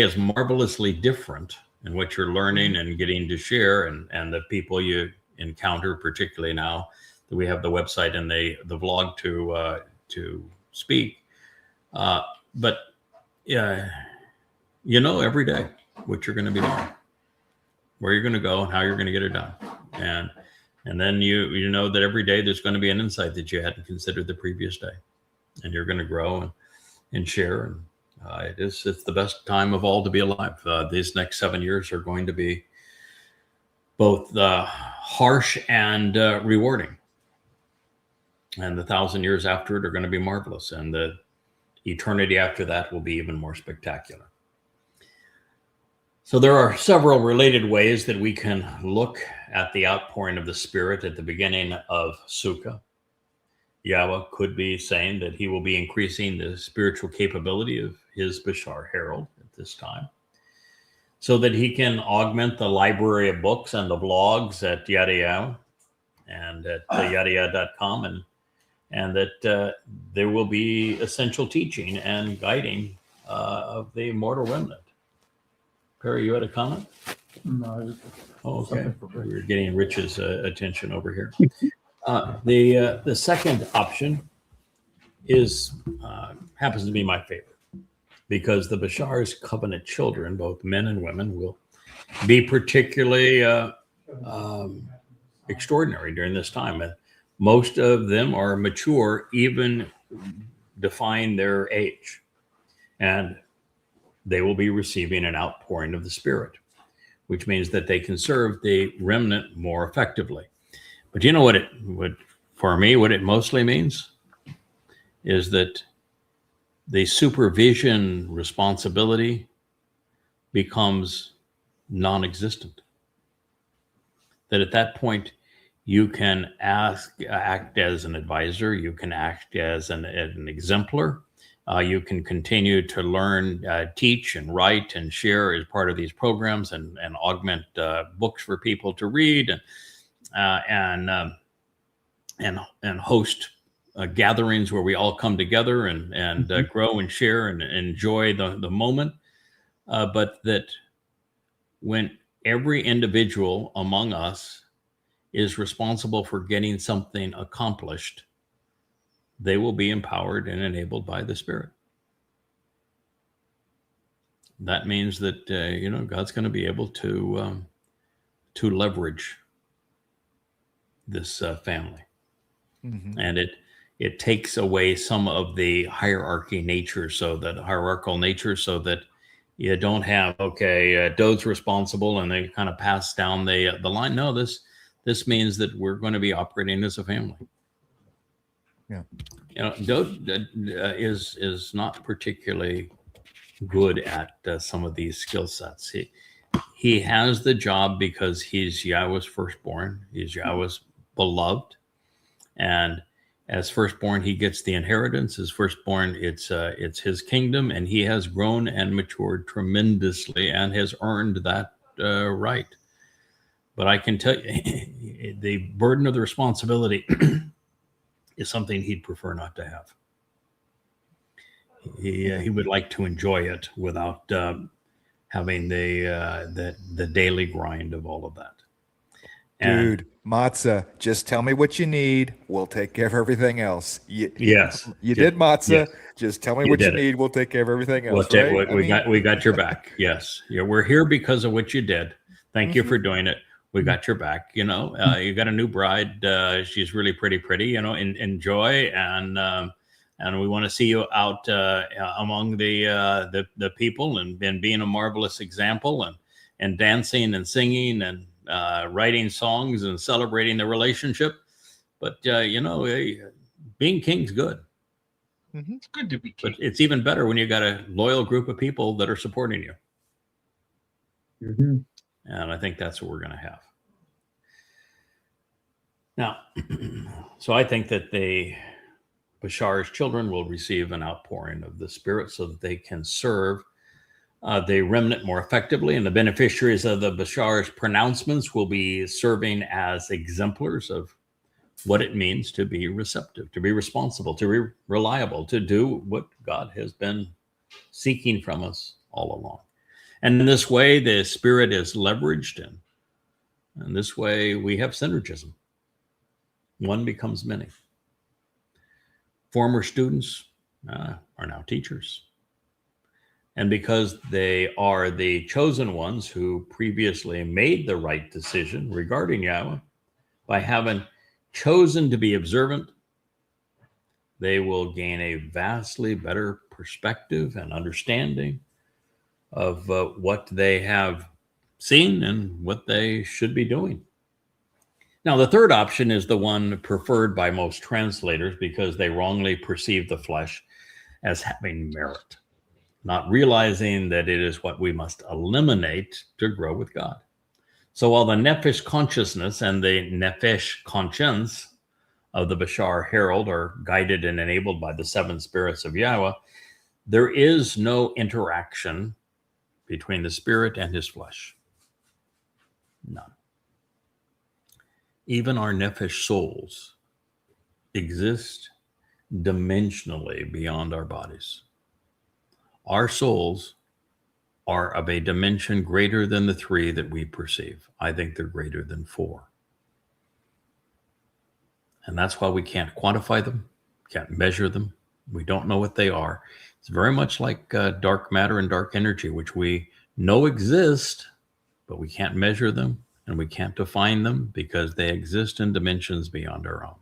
is marvelously different in what you're learning and getting to share, and the people you encounter, particularly now that we have the website and the vlog to speak. But every day what you're going to be doing, where you're going to go, and how you're going to get it done, and then you know that every day there's going to be an insight that you hadn't considered the previous day, and you're going to grow and share. And it's the best time of all to be alive. These next 7 years are going to be both harsh and rewarding, and the 1,000 years after it are going to be marvelous, and the eternity after that will be even more spectacular. So there are several related ways that we can look at the outpouring of the Spirit at the beginning of Sukkah. Yahowah could be saying that he will be increasing the spiritual capability of his Bashar, Herald, at this time, so that he can augment the library of books and the blogs at Yahowah and at yahowah.com, and that there will be essential teaching and guiding of the immortal remnant. Perry, you had a comment? No. Oh, okay. We're getting Rich's attention over here. The second option is happens to be my favorite, because the Bashar's covenant children, both men and women, will be particularly extraordinary during this time. Most of them are mature, even define their age, and they will be receiving an outpouring of the Spirit, which means that they can serve the remnant more effectively. But you know what it mostly means is that the supervision responsibility becomes non-existent. That at that point, you can act as an advisor, you can act as an exemplar, you can continue to learn, teach, and write and share as part of these programs, and augment books for people to read, and host gatherings where we all come together and grow and share and enjoy the moment. But that when every individual among us is responsible for getting something accomplished, they will be empowered and enabled by the Spirit. That means that God's going to be able to leverage this family, and it takes away some of the hierarchical nature, so that you don't have Dowd's responsible and they kind of pass down the line. No, this means that we're going to be operating as a family. Yeah, Dowd is not particularly good at some of these skill sets. He has the job because he's Yahweh's firstborn. He's Yahweh's beloved, and as firstborn, he gets the inheritance. As firstborn, it's his kingdom, and he has grown and matured tremendously and has earned that right. But I can tell you, the burden of the responsibility is something he'd prefer not to have. He would like to enjoy it without having the daily grind of all of that. Dude, Matzah, just tell me what you need. We'll take care of everything else. Yes. You did Matzah. Yes. Just tell me You what you did it. need. We'll take care of everything We'll else. take, Right? we got your back. Yes. Yeah, we're here because of what you did. Thank you for doing it. We got your back. You know, you got a new bride. She's really pretty. You know, enjoy, and we want to see you out among the people and being a marvelous example and dancing and singing and writing songs and celebrating the relationship. But you know, being king's good. It's good to be king. But it's even better when you got a loyal group of people that are supporting you. And I think that's what we're going to have. Now, so I think that Bashar's children will receive an outpouring of the Spirit so that they can serve the remnant more effectively. And the beneficiaries of the Bashar's pronouncements will be serving as exemplars of what it means to be receptive, to be responsible, to be reliable, to do what God has been seeking from us all along. And in this way, the Spirit is leveraged, and this way we have synergism. One becomes many. Former students are now teachers. And because they are the chosen ones who previously made the right decision regarding Yahowah, by having chosen to be observant, they will gain a vastly better perspective and understanding of what they have seen and what they should be doing. Now, the third option is the one preferred by most translators because they wrongly perceive the flesh as having merit, not realizing that it is what we must eliminate to grow with God. So while the nephesh consciousness and the nephesh conscience of the Bashar Herald are guided and enabled by the seven spirits of Yahowah, there is no interaction between the spirit and his flesh. None. Even our nephesh souls exist dimensionally beyond our bodies. Our souls are of a dimension greater than the three that we perceive. I think they're greater than four. And that's why we can't quantify them, can't measure them. We don't know what they are. It's very much like dark matter and dark energy, which we know exist, but we can't measure them and we can't define them because they exist in dimensions beyond our own.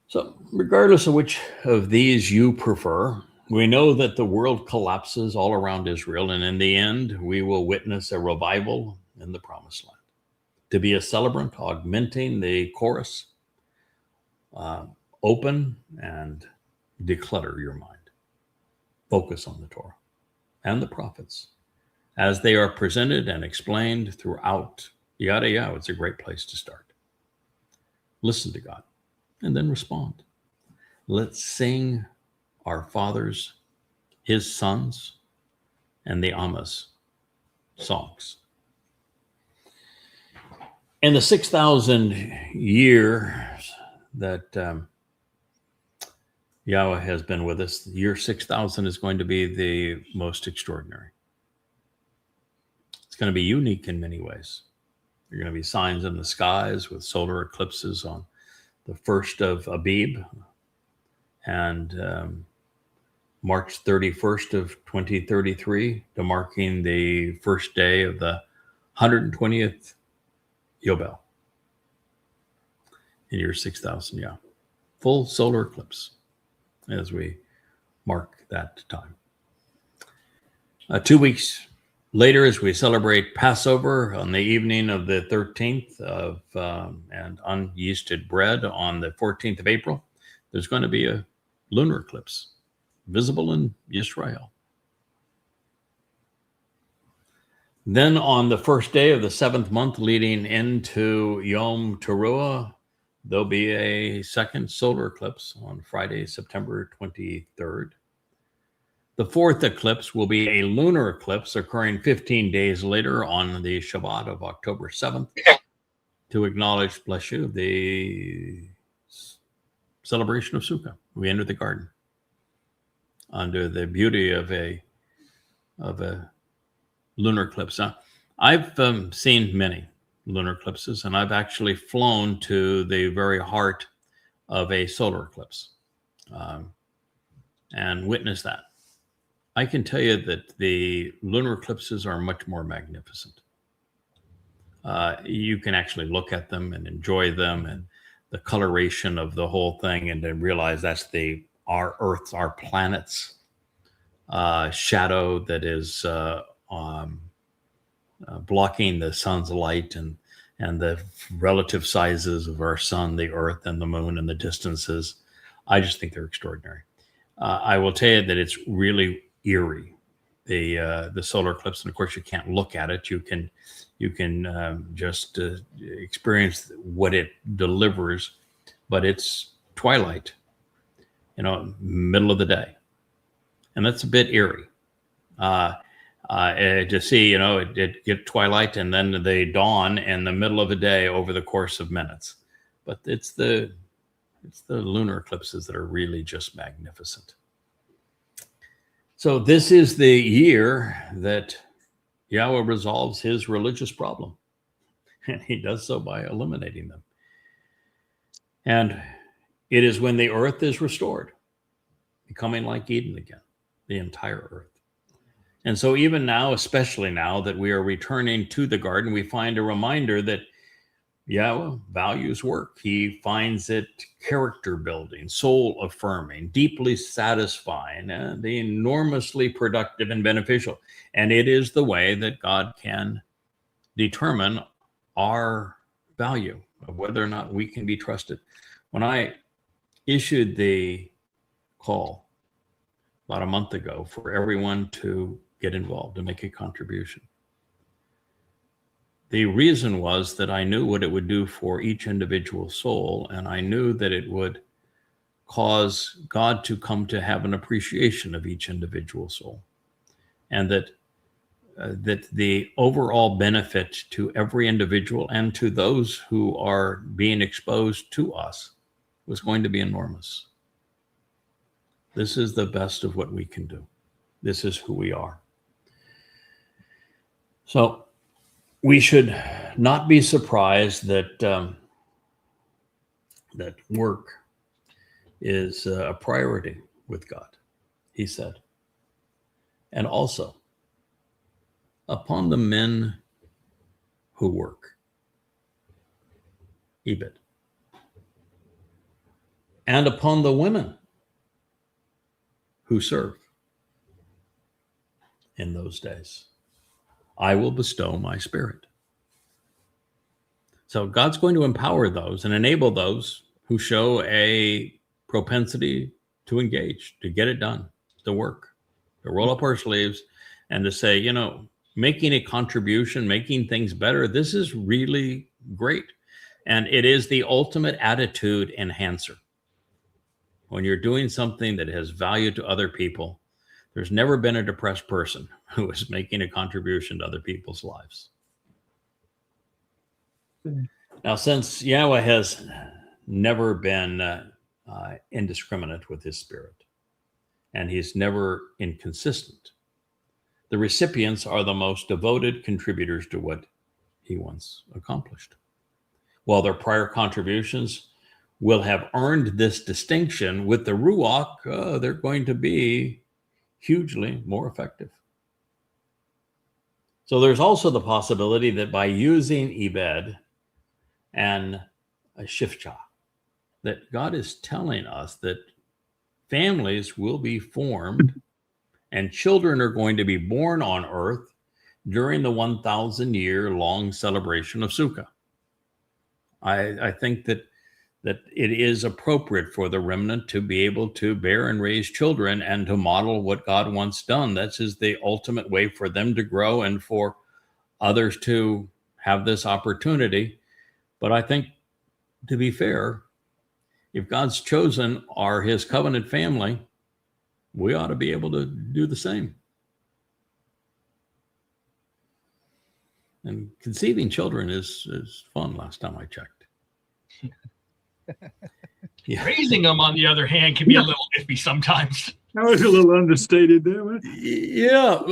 So regardless of which of these you prefer, we know that the world collapses all around Israel, and in the end, we will witness a revival in the Promised Land. To be a celebrant, augmenting the chorus, open and declutter your mind. Focus on the Torah and the prophets as they are presented and explained throughout Yahowah. It's a great place to start. Listen to God and then respond. Let's sing our fathers, his sons, and the Amos songs. In the 6,000 years that Yahowah has been with us, the year 6,000 is going to be the most extraordinary. It's going to be unique in many ways. There are going to be signs in the skies with solar eclipses on the 1st of Abib and March 31st of 2033, to marking the first day of the 120th Yobel in year 6,000, yeah. Full solar eclipse as we mark that time. 2 weeks later, as we celebrate Passover on the evening of the 13th of and unyeasted bread on the 14th of April, there's going to be a lunar eclipse visible in Yisrael. Then on the first day of the 7th month leading into Yom Taruw'ah, there'll be a second solar eclipse on Friday, September 23rd. The 4th eclipse will be a lunar eclipse occurring 15 days later on the Shabbat of October 7th to acknowledge, bless you, the celebration of Sukkah. We enter the garden under the beauty of a lunar eclipse. Now, I've seen many lunar eclipses, and I've actually flown to the very heart of a solar eclipse and witnessed that. I can tell you that the lunar eclipses are much more magnificent. You can actually look at them and enjoy them and the coloration of the whole thing, and then realize that's our Earth's, our planet's shadow that is blocking the sun's light, and the relative sizes of our sun, the Earth, and the moon, and the distances. I just think they're extraordinary. I will tell you that it's really eerie, the solar eclipse, and of course you can't look at it. You can just experience what it delivers, but it's twilight, middle of the day, and that's a bit eerie. To see, it get twilight and then they dawn in the middle of the day over the course of minutes. But it's the lunar eclipses that are really just magnificent. So this is the year that Yahweh resolves his religious problem, and he does so by eliminating them. And it is when the earth is restored, becoming like Eden again, the entire earth. And so even now, especially now that we are returning to the garden, we find a reminder that Yahweh values work. He finds it character building, soul affirming, deeply satisfying, and enormously productive and beneficial. And it is the way that God can determine our value of whether or not we can be trusted. When I issued the call about a month ago for everyone to get involved and make a contribution, the reason was that I knew what it would do for each individual soul, and I knew that it would cause God to come to have an appreciation of each individual soul, and that the overall benefit to every individual and to those who are being exposed to us was going to be enormous. This is the best of what we can do. This is who we are. So we should not be surprised that that work is a priority with God, he said. And also, upon the men who work, Ebed, and upon the women who serve in those days, I will bestow my spirit. So God's going to empower those and enable those who show a propensity to engage, to get it done, to work, to roll up our sleeves and to say, making a contribution, making things better, this is really great. And it is the ultimate attitude enhancer. When you're doing something that has value to other people, there's never been a depressed person who is making a contribution to other people's lives. Now, since Yahweh has never been indiscriminate with his spirit, and he's never inconsistent, the recipients are the most devoted contributors to what he once accomplished. While their prior contributions will have earned this distinction, with the Ruach, they're going to be hugely more effective. So there's also the possibility that by using Ebed and a Shifcha, that God is telling us that families will be formed and children are going to be born on earth during the 1,000-year long celebration of Sukkah. I think that it is appropriate for the remnant to be able to bear and raise children and to model what God wants done. That's the ultimate way for them to grow and for others to have this opportunity. But I think, to be fair, if God's chosen are his covenant family, we ought to be able to do the same. And conceiving children is fun last time I checked. Yeah. Raising them, on the other hand, can be a little iffy sometimes. That was a little understated there. Yeah,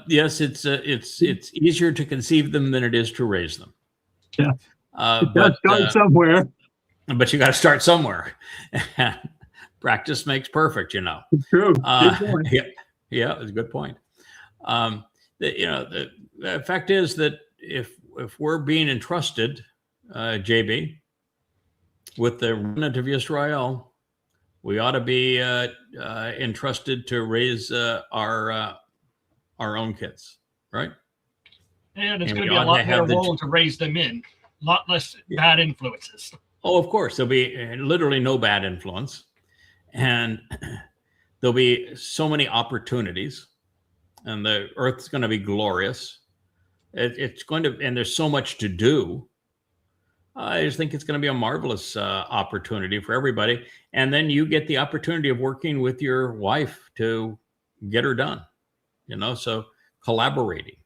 yes, it's easier to conceive them than it is to raise them. Yeah, but start somewhere. But you got to start somewhere. Practice makes perfect, you know. True. Yeah, it's a good point. The fact is that if we're being entrusted, JB, with the remnant of Yisrael, we ought to be entrusted to raise our own kids, right? And it's going to be a lot more role to raise them in, a lot less bad influences. Oh, of course, there'll be literally no bad influence, and there'll be so many opportunities, and the earth's going to be glorious. It's going to, and there's so much to do. I just think it's going to be a marvelous opportunity for everybody. And then you get the opportunity of working with your wife to get her done, you know, so collaborating.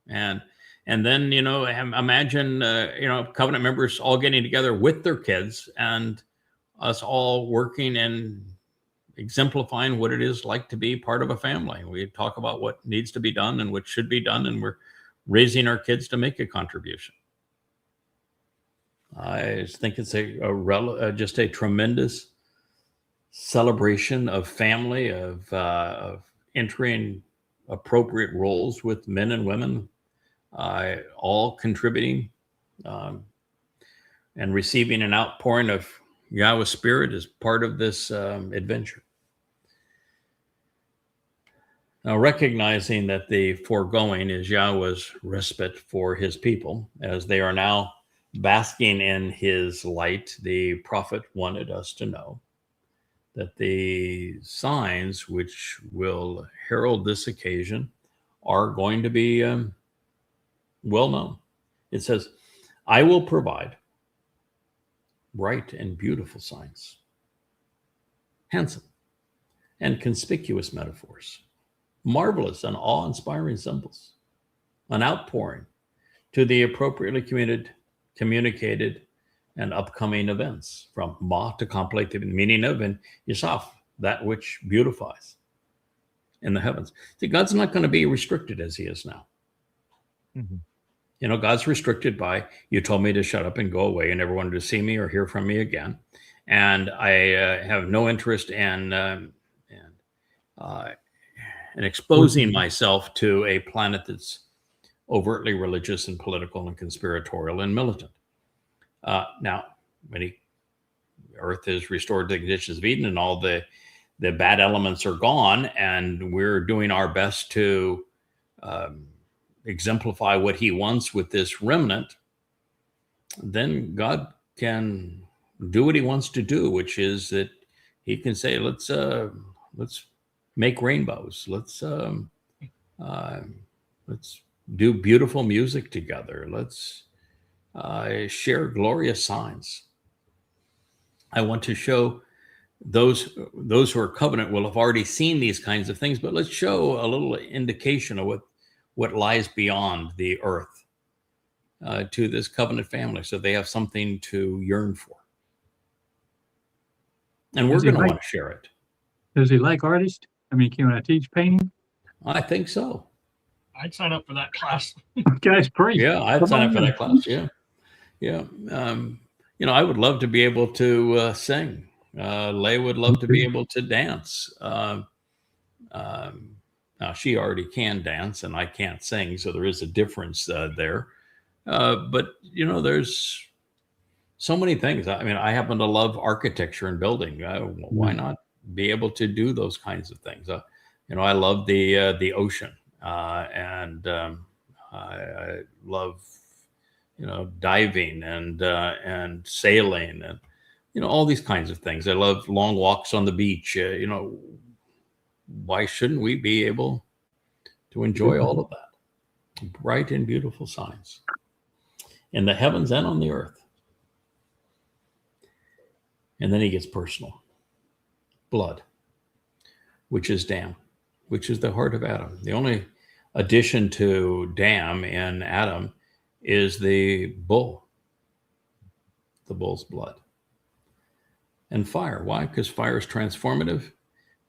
And then, you know, imagine, you know, covenant members all getting together with their kids and us all working and exemplifying what it is like to be part of a family. We talk about what needs to be done and what should be done, and we're raising our kids to make a contribution. I just think it's just a tremendous celebration of family, of entering appropriate roles with men and women, all contributing and receiving an outpouring of Yahweh's Spirit as part of this adventure. Now, recognizing that the foregoing is Yahweh's respite for his people, as they are now basking in his light, the prophet wanted us to know that the signs which will herald this occasion are going to be well known. It says, I will provide bright and beautiful signs, handsome and conspicuous metaphors, marvelous and awe-inspiring symbols, an outpouring to the appropriately communicated and upcoming events, from Ma to complete the meaning of, and Yisaf, that which beautifies in the heavens. See, God's not going to be restricted as he is now. Mm-hmm. You know, God's restricted by, you told me to shut up and go away and never wanted to see me or hear from me again. And I have no interest in exposing myself to a planet that's overtly religious and political and conspiratorial and militant. Now, when Earth is restored to the conditions of Eden and all the bad elements are gone, and we're doing our best to exemplify what he wants with this remnant, then God can do what he wants to do, which is that he can say, let's make rainbows. Let's do beautiful music together. Let's share glorious signs. I want to show those who are covenant will have already seen these kinds of things, but let's show a little indication of what lies beyond the earth to this covenant family, so they have something to yearn for. And we're going to want to share it. Does he like artists? I mean, can I teach painting? I think so. I'd sign up for that class. Guys, great. Yeah, I'd sign up for that class. Yeah. You know, I would love to be able to sing. Leigh would love to be able to dance. Now, she already can dance, and I can't sing, so there is a difference there. But, you know, there's so many things. I mean, I happen to love architecture and building. Why not be able to do those kinds of things? You know, I love the ocean, and I love, you know, diving and sailing and, you know, all these kinds of things. I love long walks on the beach. You know, why shouldn't we be able to enjoy all of that? Bright and beautiful signs in the heavens and on the earth. And then he gets personal. Blood, which is Dam, which is the heart of Adam. The only addition to Dam in Adam is the bull, the bull's blood. And fire. Why? Because fire is transformative.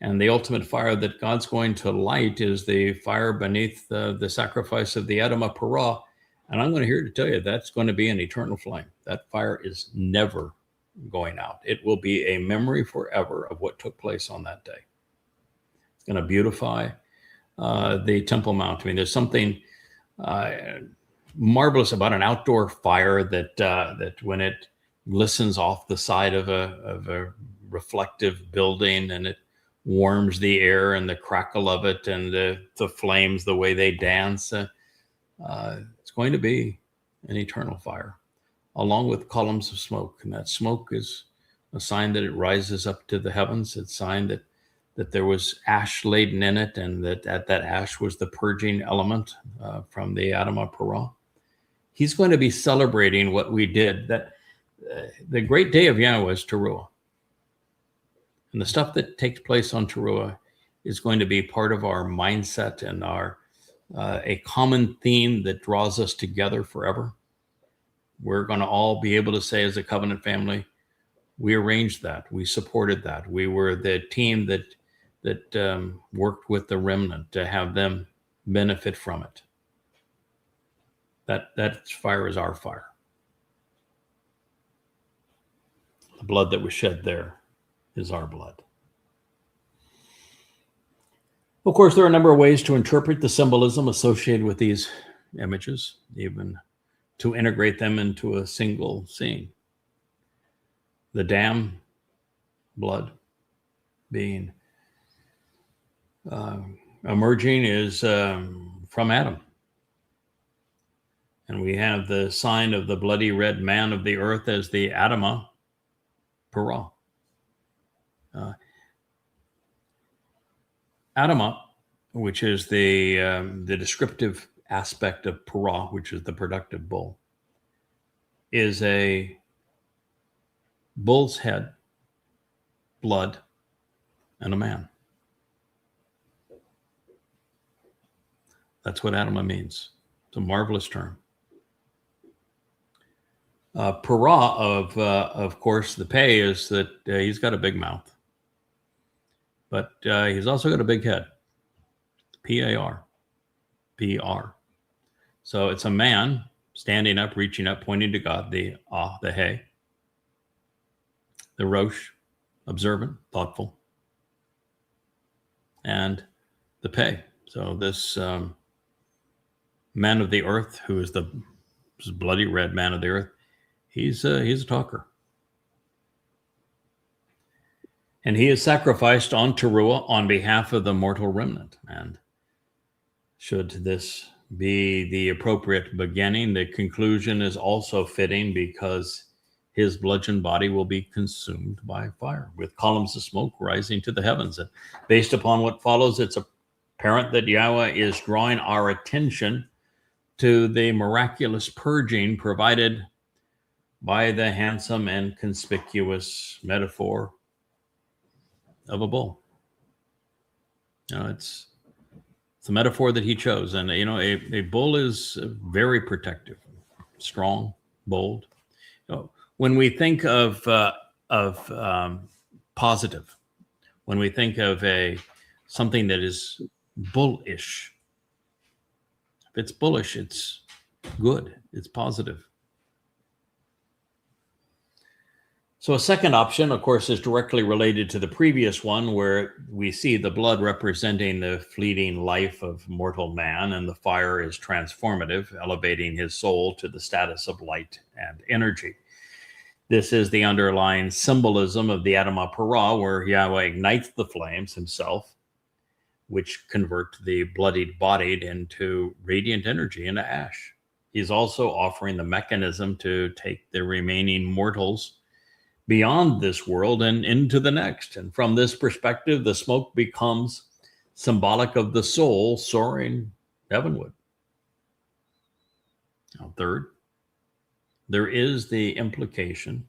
And the ultimate fire that God's going to light is the fire beneath the sacrifice of the Adamah Parah. And I'm going to here to tell you that's going to be an eternal flame. That fire is never going out. It will be a memory forever of what took place on that day. It's going to beautify the Temple Mount. I mean, there's something marvelous about an outdoor fire that when it glistens off the side of a reflective building and it warms the air and the crackle of it and the flames, the way they dance, it's going to be an eternal fire, along with columns of smoke. And that smoke is a sign that it rises up to the heavens. It's a sign that there was ash laden in it, and that ash was the purging element from the Adamah Parah. He's going to be celebrating what we did. That the great day of Yahowah is Taruw'ah. And the stuff that takes place on Taruw'ah is going to be part of our mindset and our a common theme that draws us together forever. We're going to all be able to say as a covenant family, we arranged that, we supported that. We were the team that worked with the remnant to have them benefit from it. That fire is our fire. The blood that was shed there is our blood. Of course, there are a number of ways to interpret the symbolism associated with these images, even to integrate them into a single scene. The dam blood being emerging is from Adam. And we have the sign of the bloody red man of the earth as the Adamah Parah. Adamah, which is the descriptive aspect of Parah, which is the productive bull, is a bull's head, blood, and a man. That's what Adamah means. It's a marvelous term. Parah, of course, the pay is that he's got a big mouth, but he's also got a big head. P-A-R. P-R. So it's a man standing up, reaching up, pointing to God, the He, the Rosh, observant, thoughtful, and the Pei. So this man of the earth, who is the bloody red man of the earth, he's a talker. And he is sacrificed on Taruw'ah on behalf of the mortal remnant. And should this be the appropriate beginning, the conclusion is also fitting, because his bludgeoned body will be consumed by fire, with columns of smoke rising to the heavens. And based upon what follows, it's apparent that Yahowah is drawing our attention to the miraculous purging provided by the handsome and conspicuous metaphor of a bull. It's a metaphor that he chose. And, a bull is very protective, strong, bold. When we think of positive, when we think of something that is bullish, if it's bullish, it's good, it's positive. So a second option, of course, is directly related to the previous one, where we see the blood representing the fleeting life of mortal man, and the fire is transformative, elevating his soul to the status of light and energy. This is the underlying symbolism of the Adamah Parah, where Yahowah ignites the flames himself, which convert the bloodied body into radiant energy, into ash. He's also offering the mechanism to take the remaining mortals beyond this world and into the next. And from this perspective, the smoke becomes symbolic of the soul soaring heavenward. Now, third, there is the implication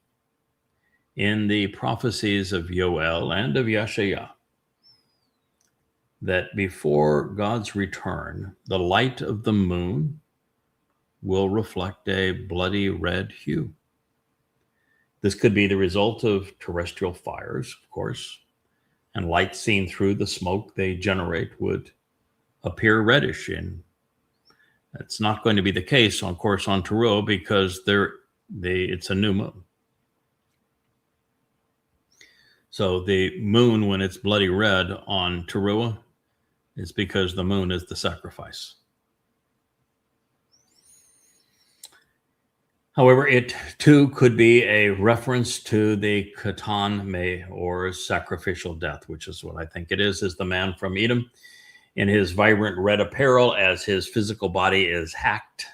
in the prophecies of Yowel and of Yeshayahu that before God's return, the light of the moon will reflect a bloody red hue. This could be the result of terrestrial fires, of course, and light seen through the smoke they generate would appear reddish. And that's not going to be the case, of course, on Taruw'ah, because it's a new moon. So the moon, when it's bloody red on Taruw'ah, is because the moon is the sacrifice. However, it too could be a reference to the Katan Me, or sacrificial death, which is what I think it is the man from Edom in his vibrant red apparel as his physical body is hacked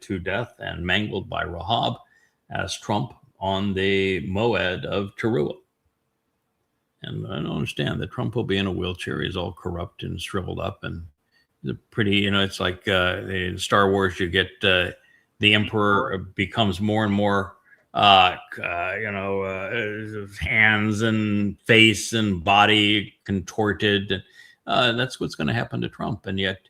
to death and mangled by Rahab as Trump on the Moed of Taruw'ah. And I don't understand that Trump will be in a wheelchair. He's all corrupt and shriveled up, and pretty, it's like in Star Wars, you get the Emperor becomes more and more, hands and face and body contorted. That's what's going to happen to Trump. And yet,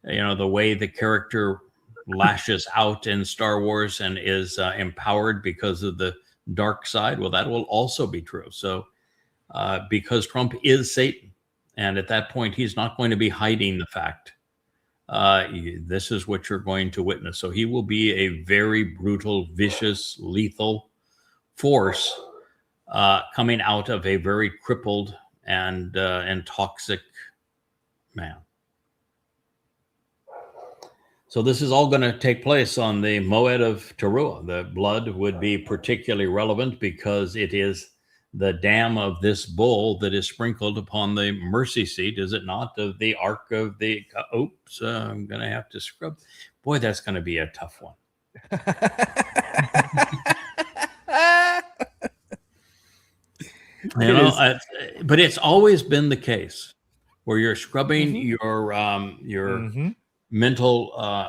the way the character lashes out in Star Wars and is empowered because of the dark side, well, that will also be true. So because Trump is Satan, and at that point, he's not going to be hiding the fact. This is what you're going to witness. So he will be a very brutal, vicious, lethal force coming out of a very crippled and toxic man. So this is all going to take place on the Moed of Taruw'ah. The blood would be particularly relevant because it is the dam of this bull that is sprinkled upon the mercy seat, is it not, of the ark of the, I'm going to have to scrub. Boy, that's going to be a tough one. But it's always been the case where you're scrubbing your mental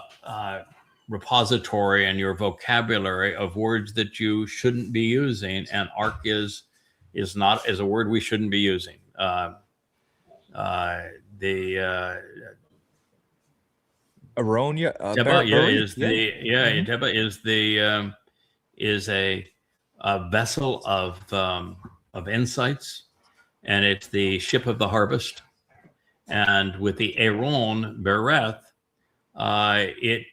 repository and your vocabulary of words that you shouldn't be using, and ark is a word we shouldn't be using. Aronia, Deba is a vessel of insights, and it's the ship of the harvest. And with the Aaron Bereth, it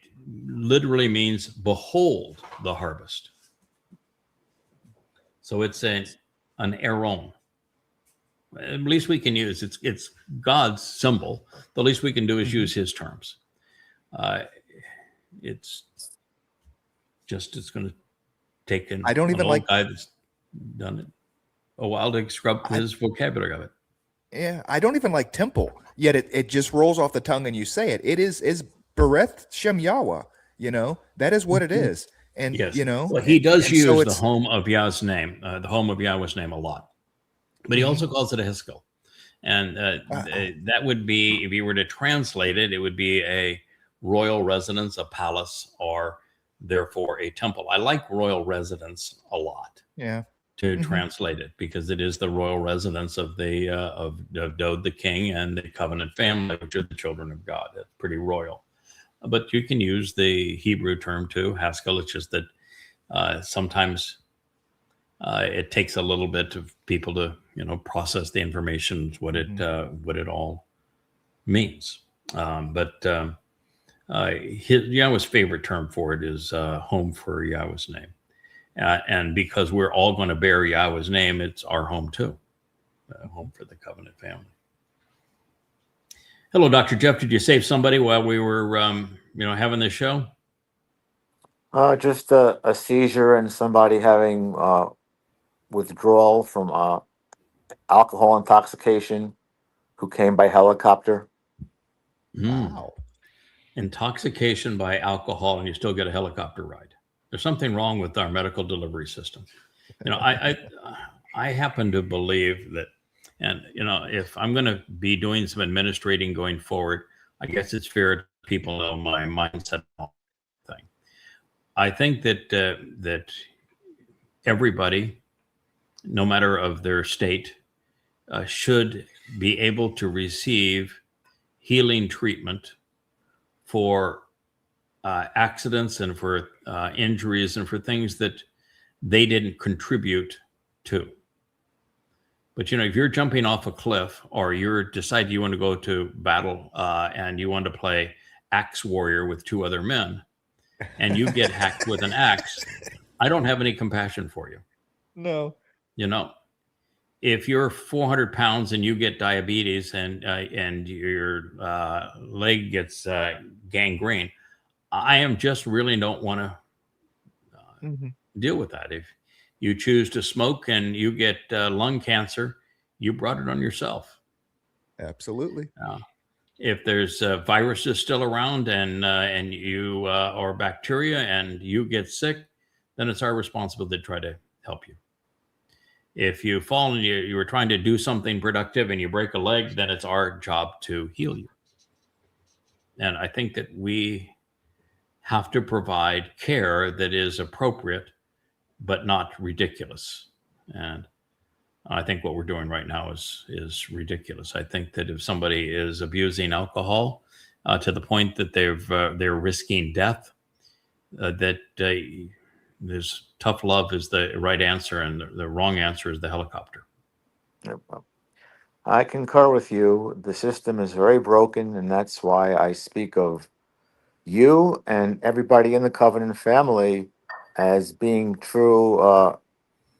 literally means behold the harvest. So it's an Aaron. At least we can use it's God's symbol. The least we can do is use his terms. It's going to take an old guy that's done it a while to scrub his vocabulary of it. Yeah, I don't even like temple, yet it just rolls off the tongue and you say it. It is Bereth Shem Yahweh, that is what it is. And, yes. Well, he does use the home of Yah's name, the home of Yahweh's name a lot, but he also calls it a Hiskel. And that would be, if you were to translate it, it would be a royal residence, a palace, or therefore a temple. I like royal residence a lot. Yeah. To translate it, because it is the royal residence of the of Dowd the king and the covenant family, which are the children of God. That's pretty royal. But you can use the Hebrew term too, Haskell. It's just that sometimes it takes a little bit of people to process the information, what it all means. But Yahweh's favorite term for it is home for Yahweh's name. And because we're all going to bear Yahweh's name, it's our home too, home for the covenant family. Hello, Dr. Jeff. Did you save somebody while we were, having this show? Just a seizure and somebody having withdrawal from alcohol intoxication who came by helicopter. Wow. Intoxication by alcohol, and you still get a helicopter ride. There's something wrong with our medical delivery system. I happen to believe that, and if I'm going to be doing some administrating going forward, I guess it's fair to people know my mindset thing. I think that that everybody, no matter of their state, should be able to receive healing treatment for accidents and for injuries and for things that they didn't contribute to. But if you're jumping off a cliff, or you're decide you want to go to battle, and you want to play axe warrior with 2 other men, and you get hacked with an axe, I don't have any compassion for you. No. If you're 400 pounds and you get diabetes, and your leg gets gangrene, I am just really don't want to deal with that. If you choose to smoke and you get lung cancer, you brought it on yourself. Absolutely. If there's viruses still around, and you or bacteria, and you get sick, then it's our responsibility to try to help you. If you fall and you were trying to do something productive and you break a leg, then it's our job to heal you. And I think that we have to provide care that is appropriate, but not ridiculous. And I think what we're doing right now is ridiculous. I think that if somebody is abusing alcohol to the point that they're risking death, there's tough love is the right answer, and the wrong answer is the helicopter. I concur with you. The system is very broken, and that's why I speak of you and everybody in the covenant family as being true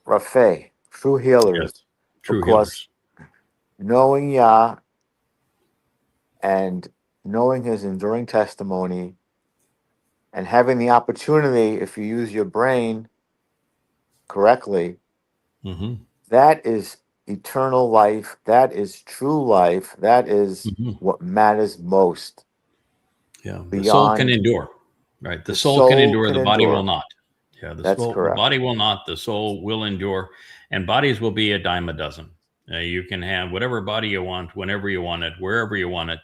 Raphe, true healers. Yes, true because healers. Knowing Yah and knowing his enduring testimony, and having the opportunity, if you use your brain correctly, that is eternal life. That is true life. That is what matters most. Yeah, the soul can endure, right? The soul can endure. The body will not. Yeah, the body will not. The soul will endure, and bodies will be a dime a dozen. You can have whatever body you want, whenever you want it, wherever you want it.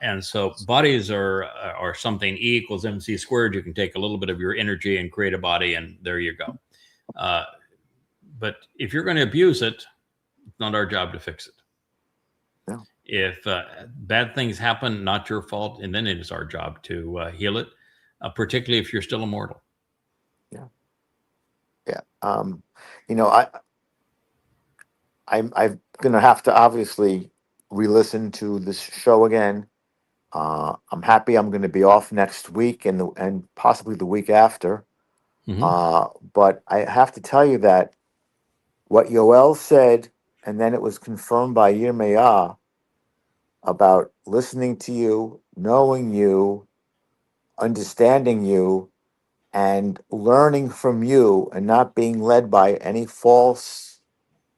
And so bodies are something. E equals MC squared. You can take a little bit of your energy and create a body, and there you go. But if you're going to abuse it, it's not our job to fix it. No. If bad things happen, not your fault, and then it is our job to heal it, particularly if you're still immortal. Yeah. I'm going to have to obviously re-listen to this show again. I'm happy I'm going to be off next week and possibly the week after. But I have to tell you that what Yowel said, and then it was confirmed by Yirmiyah, about listening to you, knowing you, understanding you, and learning from you, and not being led by any false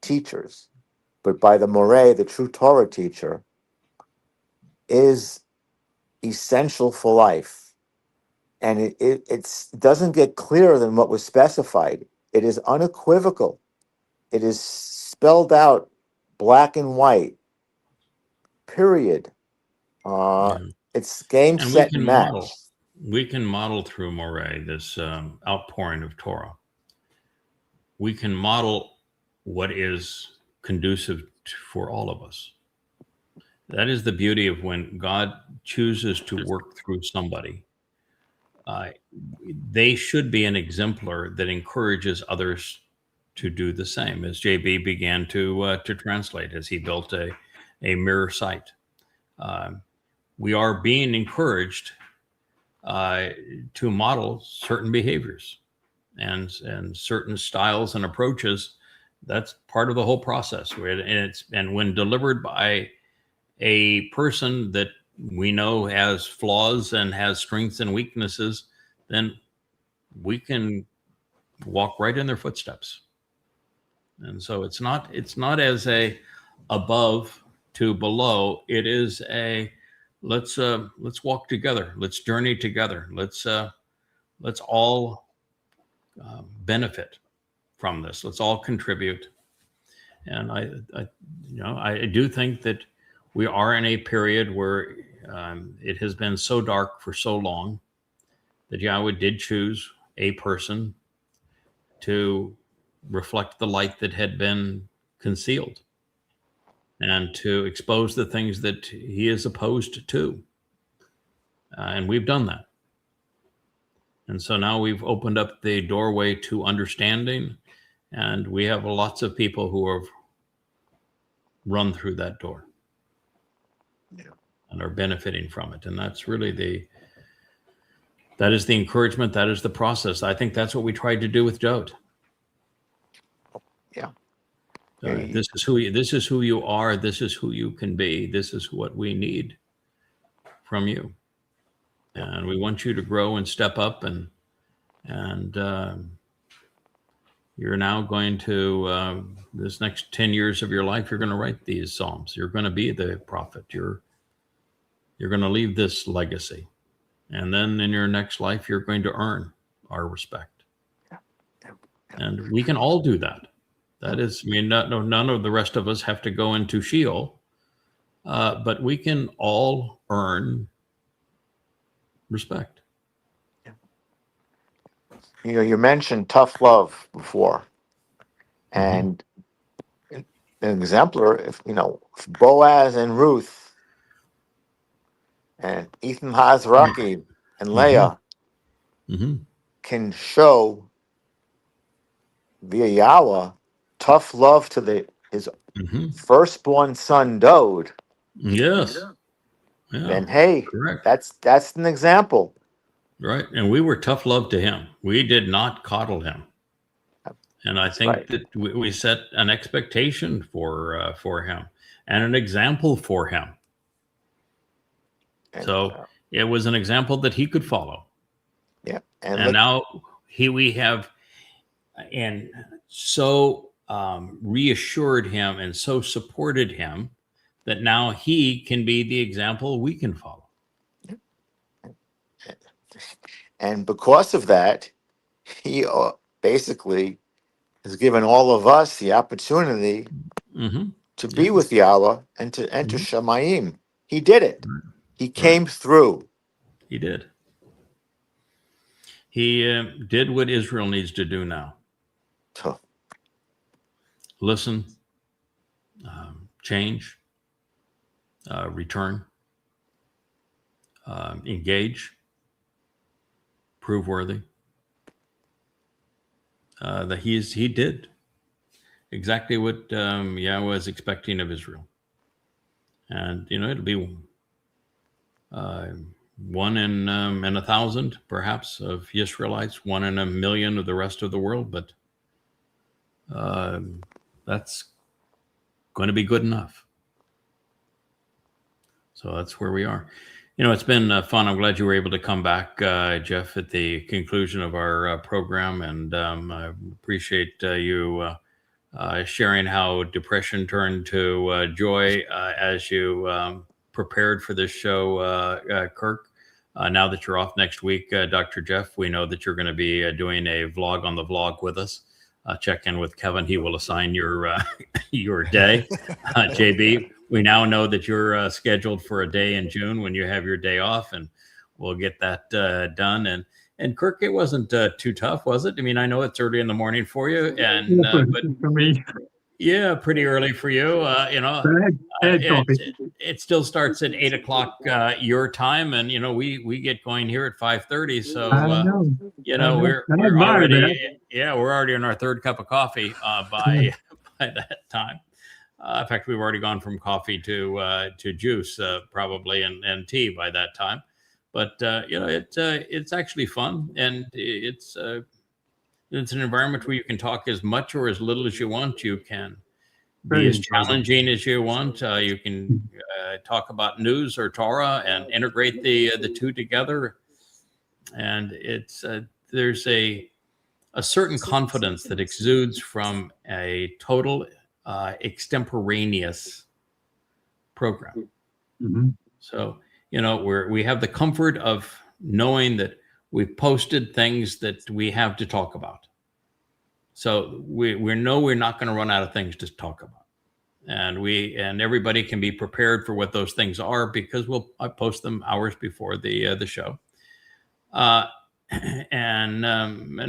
teachers, but by the Moreh, the true Torah teacher, is essential for life. And it doesn't get clearer than what was specified. It is unequivocal. It is spelled out black and white, period. It's game, set, and match. We can model through Moreh this outpouring of Torah. We can model what is conducive for all of us. That is the beauty of when God chooses to work through somebody. They should be an exemplar that encourages others to do the same, as JB began to translate, as he built a mirror site. We are being encouraged to model certain behaviors and certain styles and approaches. That's part of the whole process. And when delivered by a person that we know has flaws and has strengths and weaknesses, then we can walk right in their footsteps. And so it's not as a above to below. It is a let's walk together. Let's journey together. Let's all benefit from this. Let's all contribute. And I do think that we are in a period where it has been so dark for so long that Yahweh did choose a person to reflect the light that had been concealed and to expose the things that he is opposed to. And we've done that. And so now we've opened up the doorway to understanding, and we have lots of people who have run through that door and are benefiting from it. And that's really that is the encouragement. That is the process. I think that's what we tried to do with Dowd. Yeah. This is who you are. This is who you can be. This is what we need from you. And we want you to grow and step up, and you're now going to this next 10 years of your life, you're going to write these Psalms. You're going to be the prophet. You're going to leave this legacy. And then in your next life, you're going to earn our respect. And we can all do that. That is, I mean, none of the rest of us have to go into Sheol, but we can all earn respect. You know, you mentioned tough love before, and an exemplar. If Boaz and Ruth, and Ethan Hazraki and Leah can show via Yahowah tough love to his firstborn son Dowd. Yes. Yeah. Then hey, correct. That's an example. Right. And we were tough love to him. We did not coddle him. And I think that we set an expectation for him and an example for him. And, so it was an example that he could follow. Yeah. And now we have so reassured him and so supported him that now he can be the example we can follow. And because of that, he basically has given all of us the opportunity to be with Yahowah and to enter Shamayim. He did it. He came through. He did. He did what Israel needs to do now. Listen, change, return, engage, prove worthy. That he did exactly what Yahowah was expecting of Israel. And, it'll be one in 1,000, perhaps, of Israelites, 1 in 1,000,000 of the rest of the world. But that's going to be good enough. So that's where we are. It's been fun. I'm glad you were able to come back, Jeff, at the conclusion of our program. And I appreciate you sharing how depression turned to joy as you prepared for this show, Kirk. Now that you're off next week, Dr. Jeff, we know that you're going to be doing a vlog on the vlog with us. Check in with Kevin. He will assign your day. JB, we now know that you're scheduled for a day in June when you have your day off, and we'll get that done. And Kirk, it wasn't too tough, was it? I mean, I know it's early in the morning for you, and but for me, yeah, pretty early for you. It still starts at 8 o'clock your time, and we get going here at 5:30. So we're already on our third cup of coffee by that time. In fact, we've already gone from coffee to juice probably and tea by that time. But it's actually fun, and it's an environment where you can talk as much or as little as you want. You can be as challenging as you want. You can talk about news or Torah and integrate the two together. And there's a certain confidence that exudes from a total extemporaneous program. So we have the comfort of knowing that we've posted things that we have to talk about. So we know we're not going to run out of things to talk about, and everybody can be prepared for what those things are because I post them hours before the show, and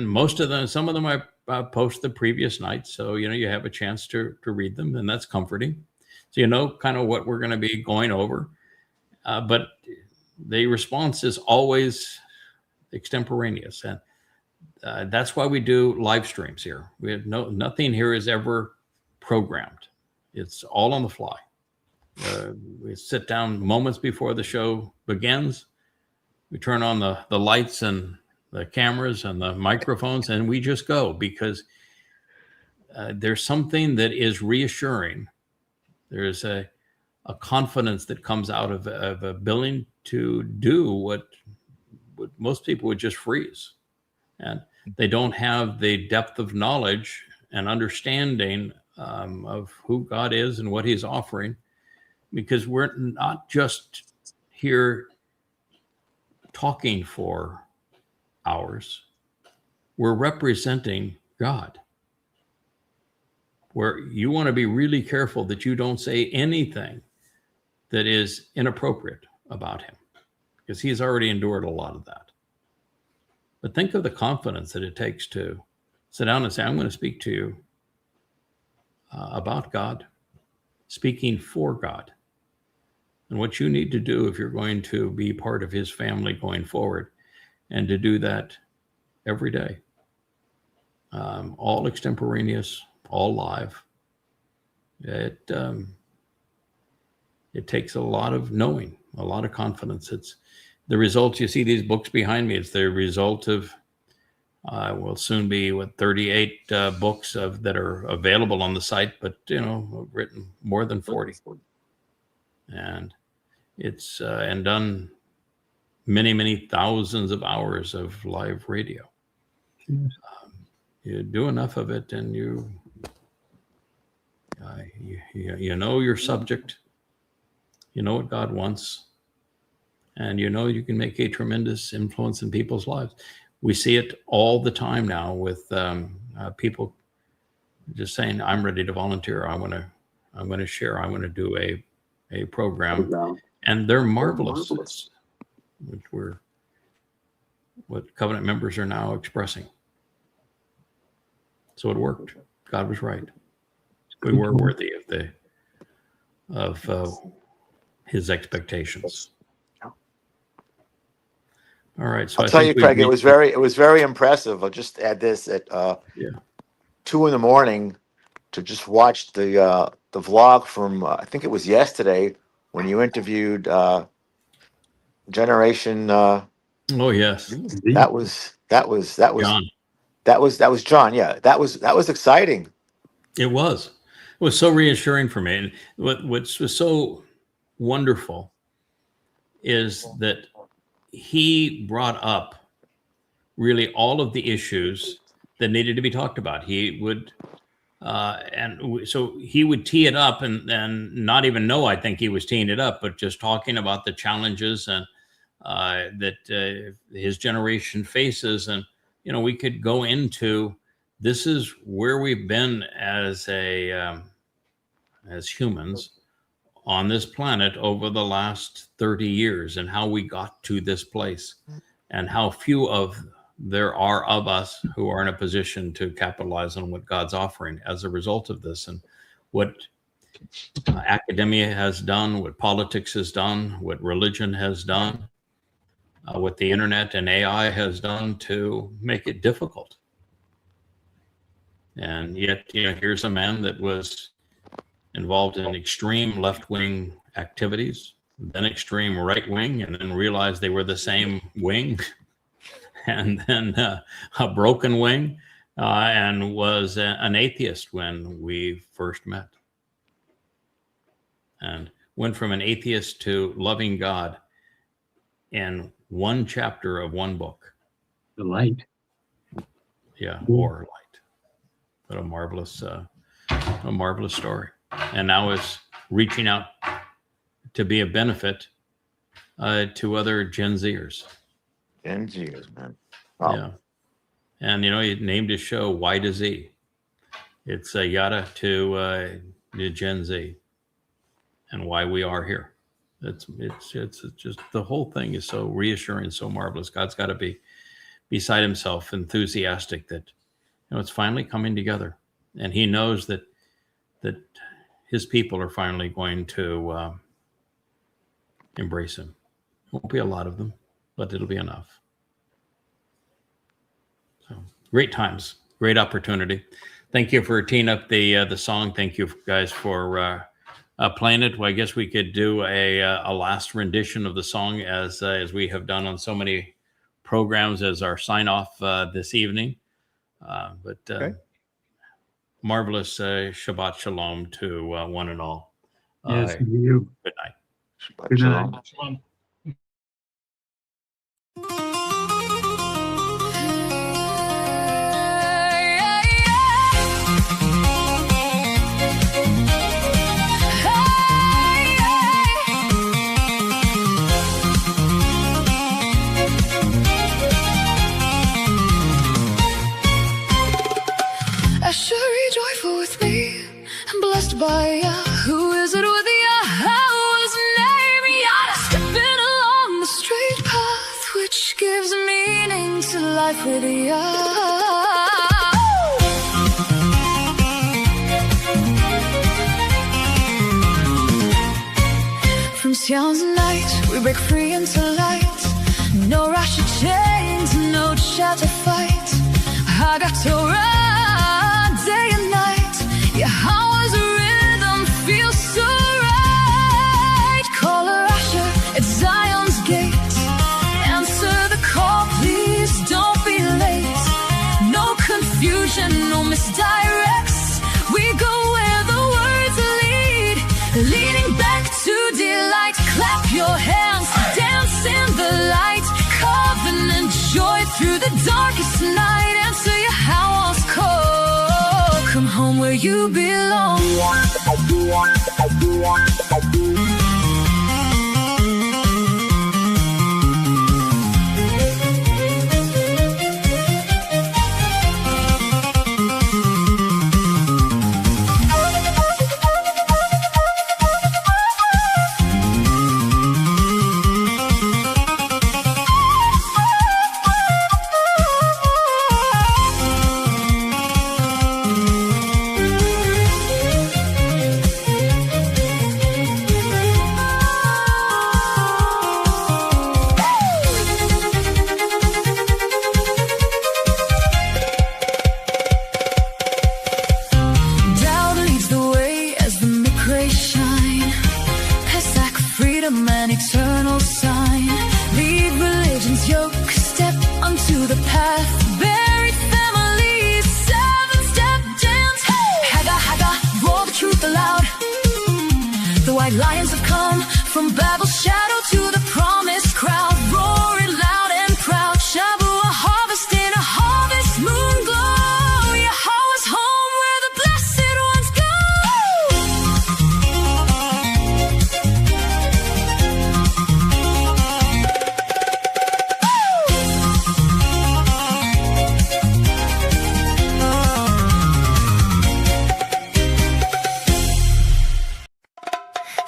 most of them, some of them I post the previous night, so you have a chance to read them, and that's comforting. So kind of what we're going to be going over, but the response is always extemporaneous, and that's why we do live streams here. We have nothing here is ever programmed. It's all on the fly. We sit down moments before the show begins. We turn on the lights and the cameras and the microphones, and we just go, because there's something that is reassuring. There's a confidence that comes out of a ability to do what most people would just freeze. And they don't have the depth of knowledge and understanding of who God is and what he's offering, because we're not just here talking for hours. We're representing God, where you want to be really careful that you don't say anything that is inappropriate about him, because he's already endured a lot of that. But think of the confidence that it takes to sit down and say, I'm going to speak to you about God, speaking for God, and what you need to do if you're going to be part of his family going forward, and to do that every day. All extemporaneous, all live. It takes a lot of knowing, a lot of confidence. It's the results. You see these books behind me. It's the result of will soon be 38 books that are available on the site, but written more than 40, and it's and done many thousands of hours of live radio. You do enough of it, and you know your subject. You know what God wants, and you can make a tremendous influence in people's lives. We see it all the time now with people just saying, "I'm ready to volunteer. I want to share. I want to do a program," and they're marvelous. What covenant members are now expressing. So it worked. God was right. We were worthy of his expectations. All right. So I'll tell you, Craig, it was very impressive. I'll just add this at 2 a.m. to just watch the vlog from I think it was yesterday when you interviewed Generation. Oh yes, that was John. That was John. Yeah, that was exciting. It was so reassuring for me. And what was so wonderful is that he brought up really all of the issues that needed to be talked about. He would, so he would tee it up and not even know, I think he was teeing it up, but just talking about the challenges and that his generation faces. And, we could go into, this is where we've been as humans on this planet over the last 30 years, and how we got to this place, and how few there are of us who are in a position to capitalize on what God's offering as a result of this, and what academia has done, what politics has done, what religion has done, what the internet and AI has done to make it difficult. And yet, here's a man that was involved in extreme left-wing activities, then extreme right-wing, and then realized they were the same wing, and then a broken wing, and was an atheist when we first met, and went from an atheist to loving God in one chapter of one book. The light. Yeah, or light. What a marvelous story. And now is reaching out to be a benefit to other Gen Zers. Gen Zers, man. Wow. Yeah. And, he named his show Y to Z. It's a yada to Gen Z and why we are here. It's just, the whole thing is so reassuring, so marvelous. God's got to be beside himself, enthusiastic that, it's finally coming together. And he knows that his people are finally going to embrace him. Won't be a lot of them, but it'll be enough. So great times, great opportunity. thank you for teeing up the song. Thank you guys for playing it. Well, I guess we could do a last rendition of the song as we have done on so many programs as our sign off this evening. Okay. Marvelous Shabbat Shalom to one and all. Yes, you. Good night. Shabbat Good shalom. night. Shalom. Assuredly joyful with me, I'm blessed by Yah. Who is it with Yahowah's name? Yah, stepping along the straight path, which gives meaning to life with Yah. From Sion's night, we break free into light. No rush of chains, no shadow fight. I got Torah day and night. Yahowah's rhythm feels so right. Call a Asher at Zion's gate. Answer the call, please don't be late. No confusion, no misdirects. We go where the words lead. Leading back to delight. Clap your hands, dance in the light. Covenant joy through the darkest night. Answer Yahowah's call. Come home where you belong. Dowd leads the way as the Mikre shine. Pesach, freedom and eternal sign. Lead religion's yoke, step onto the path. Buried families, 7-step dance. Haga, haga, roar the truth aloud. The white lions have come from Babel's shadow to the promised crowd. Roaring loud and proud. Shabuw'ah harvest in a harvest moon glow. Yahowah's home where the blessed ones go.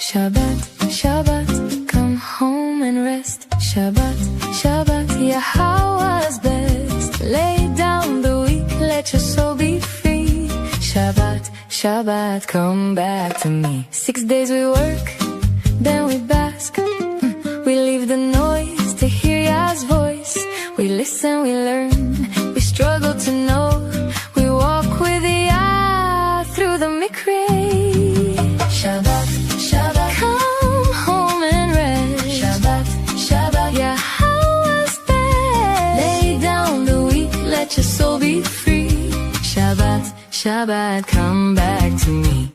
Shabbat, Shabbat, come home and rest. Shabbat, Shabbat, Yahowah's best. Lay down the weak, let your soul be free. Shabbat, Shabbat, come back to me. 6 days we work, then we bask. We leave the noise to hear Yah's voice. We listen, we learn, we struggle to know. We walk with Yah through the Mikre. Shabbat, Shabbat, come home and rest. Shabbat, Shabbat, Yahowah's best. Lay down the weak, let your soul be free. Shabbat, Shabbat, come back to me.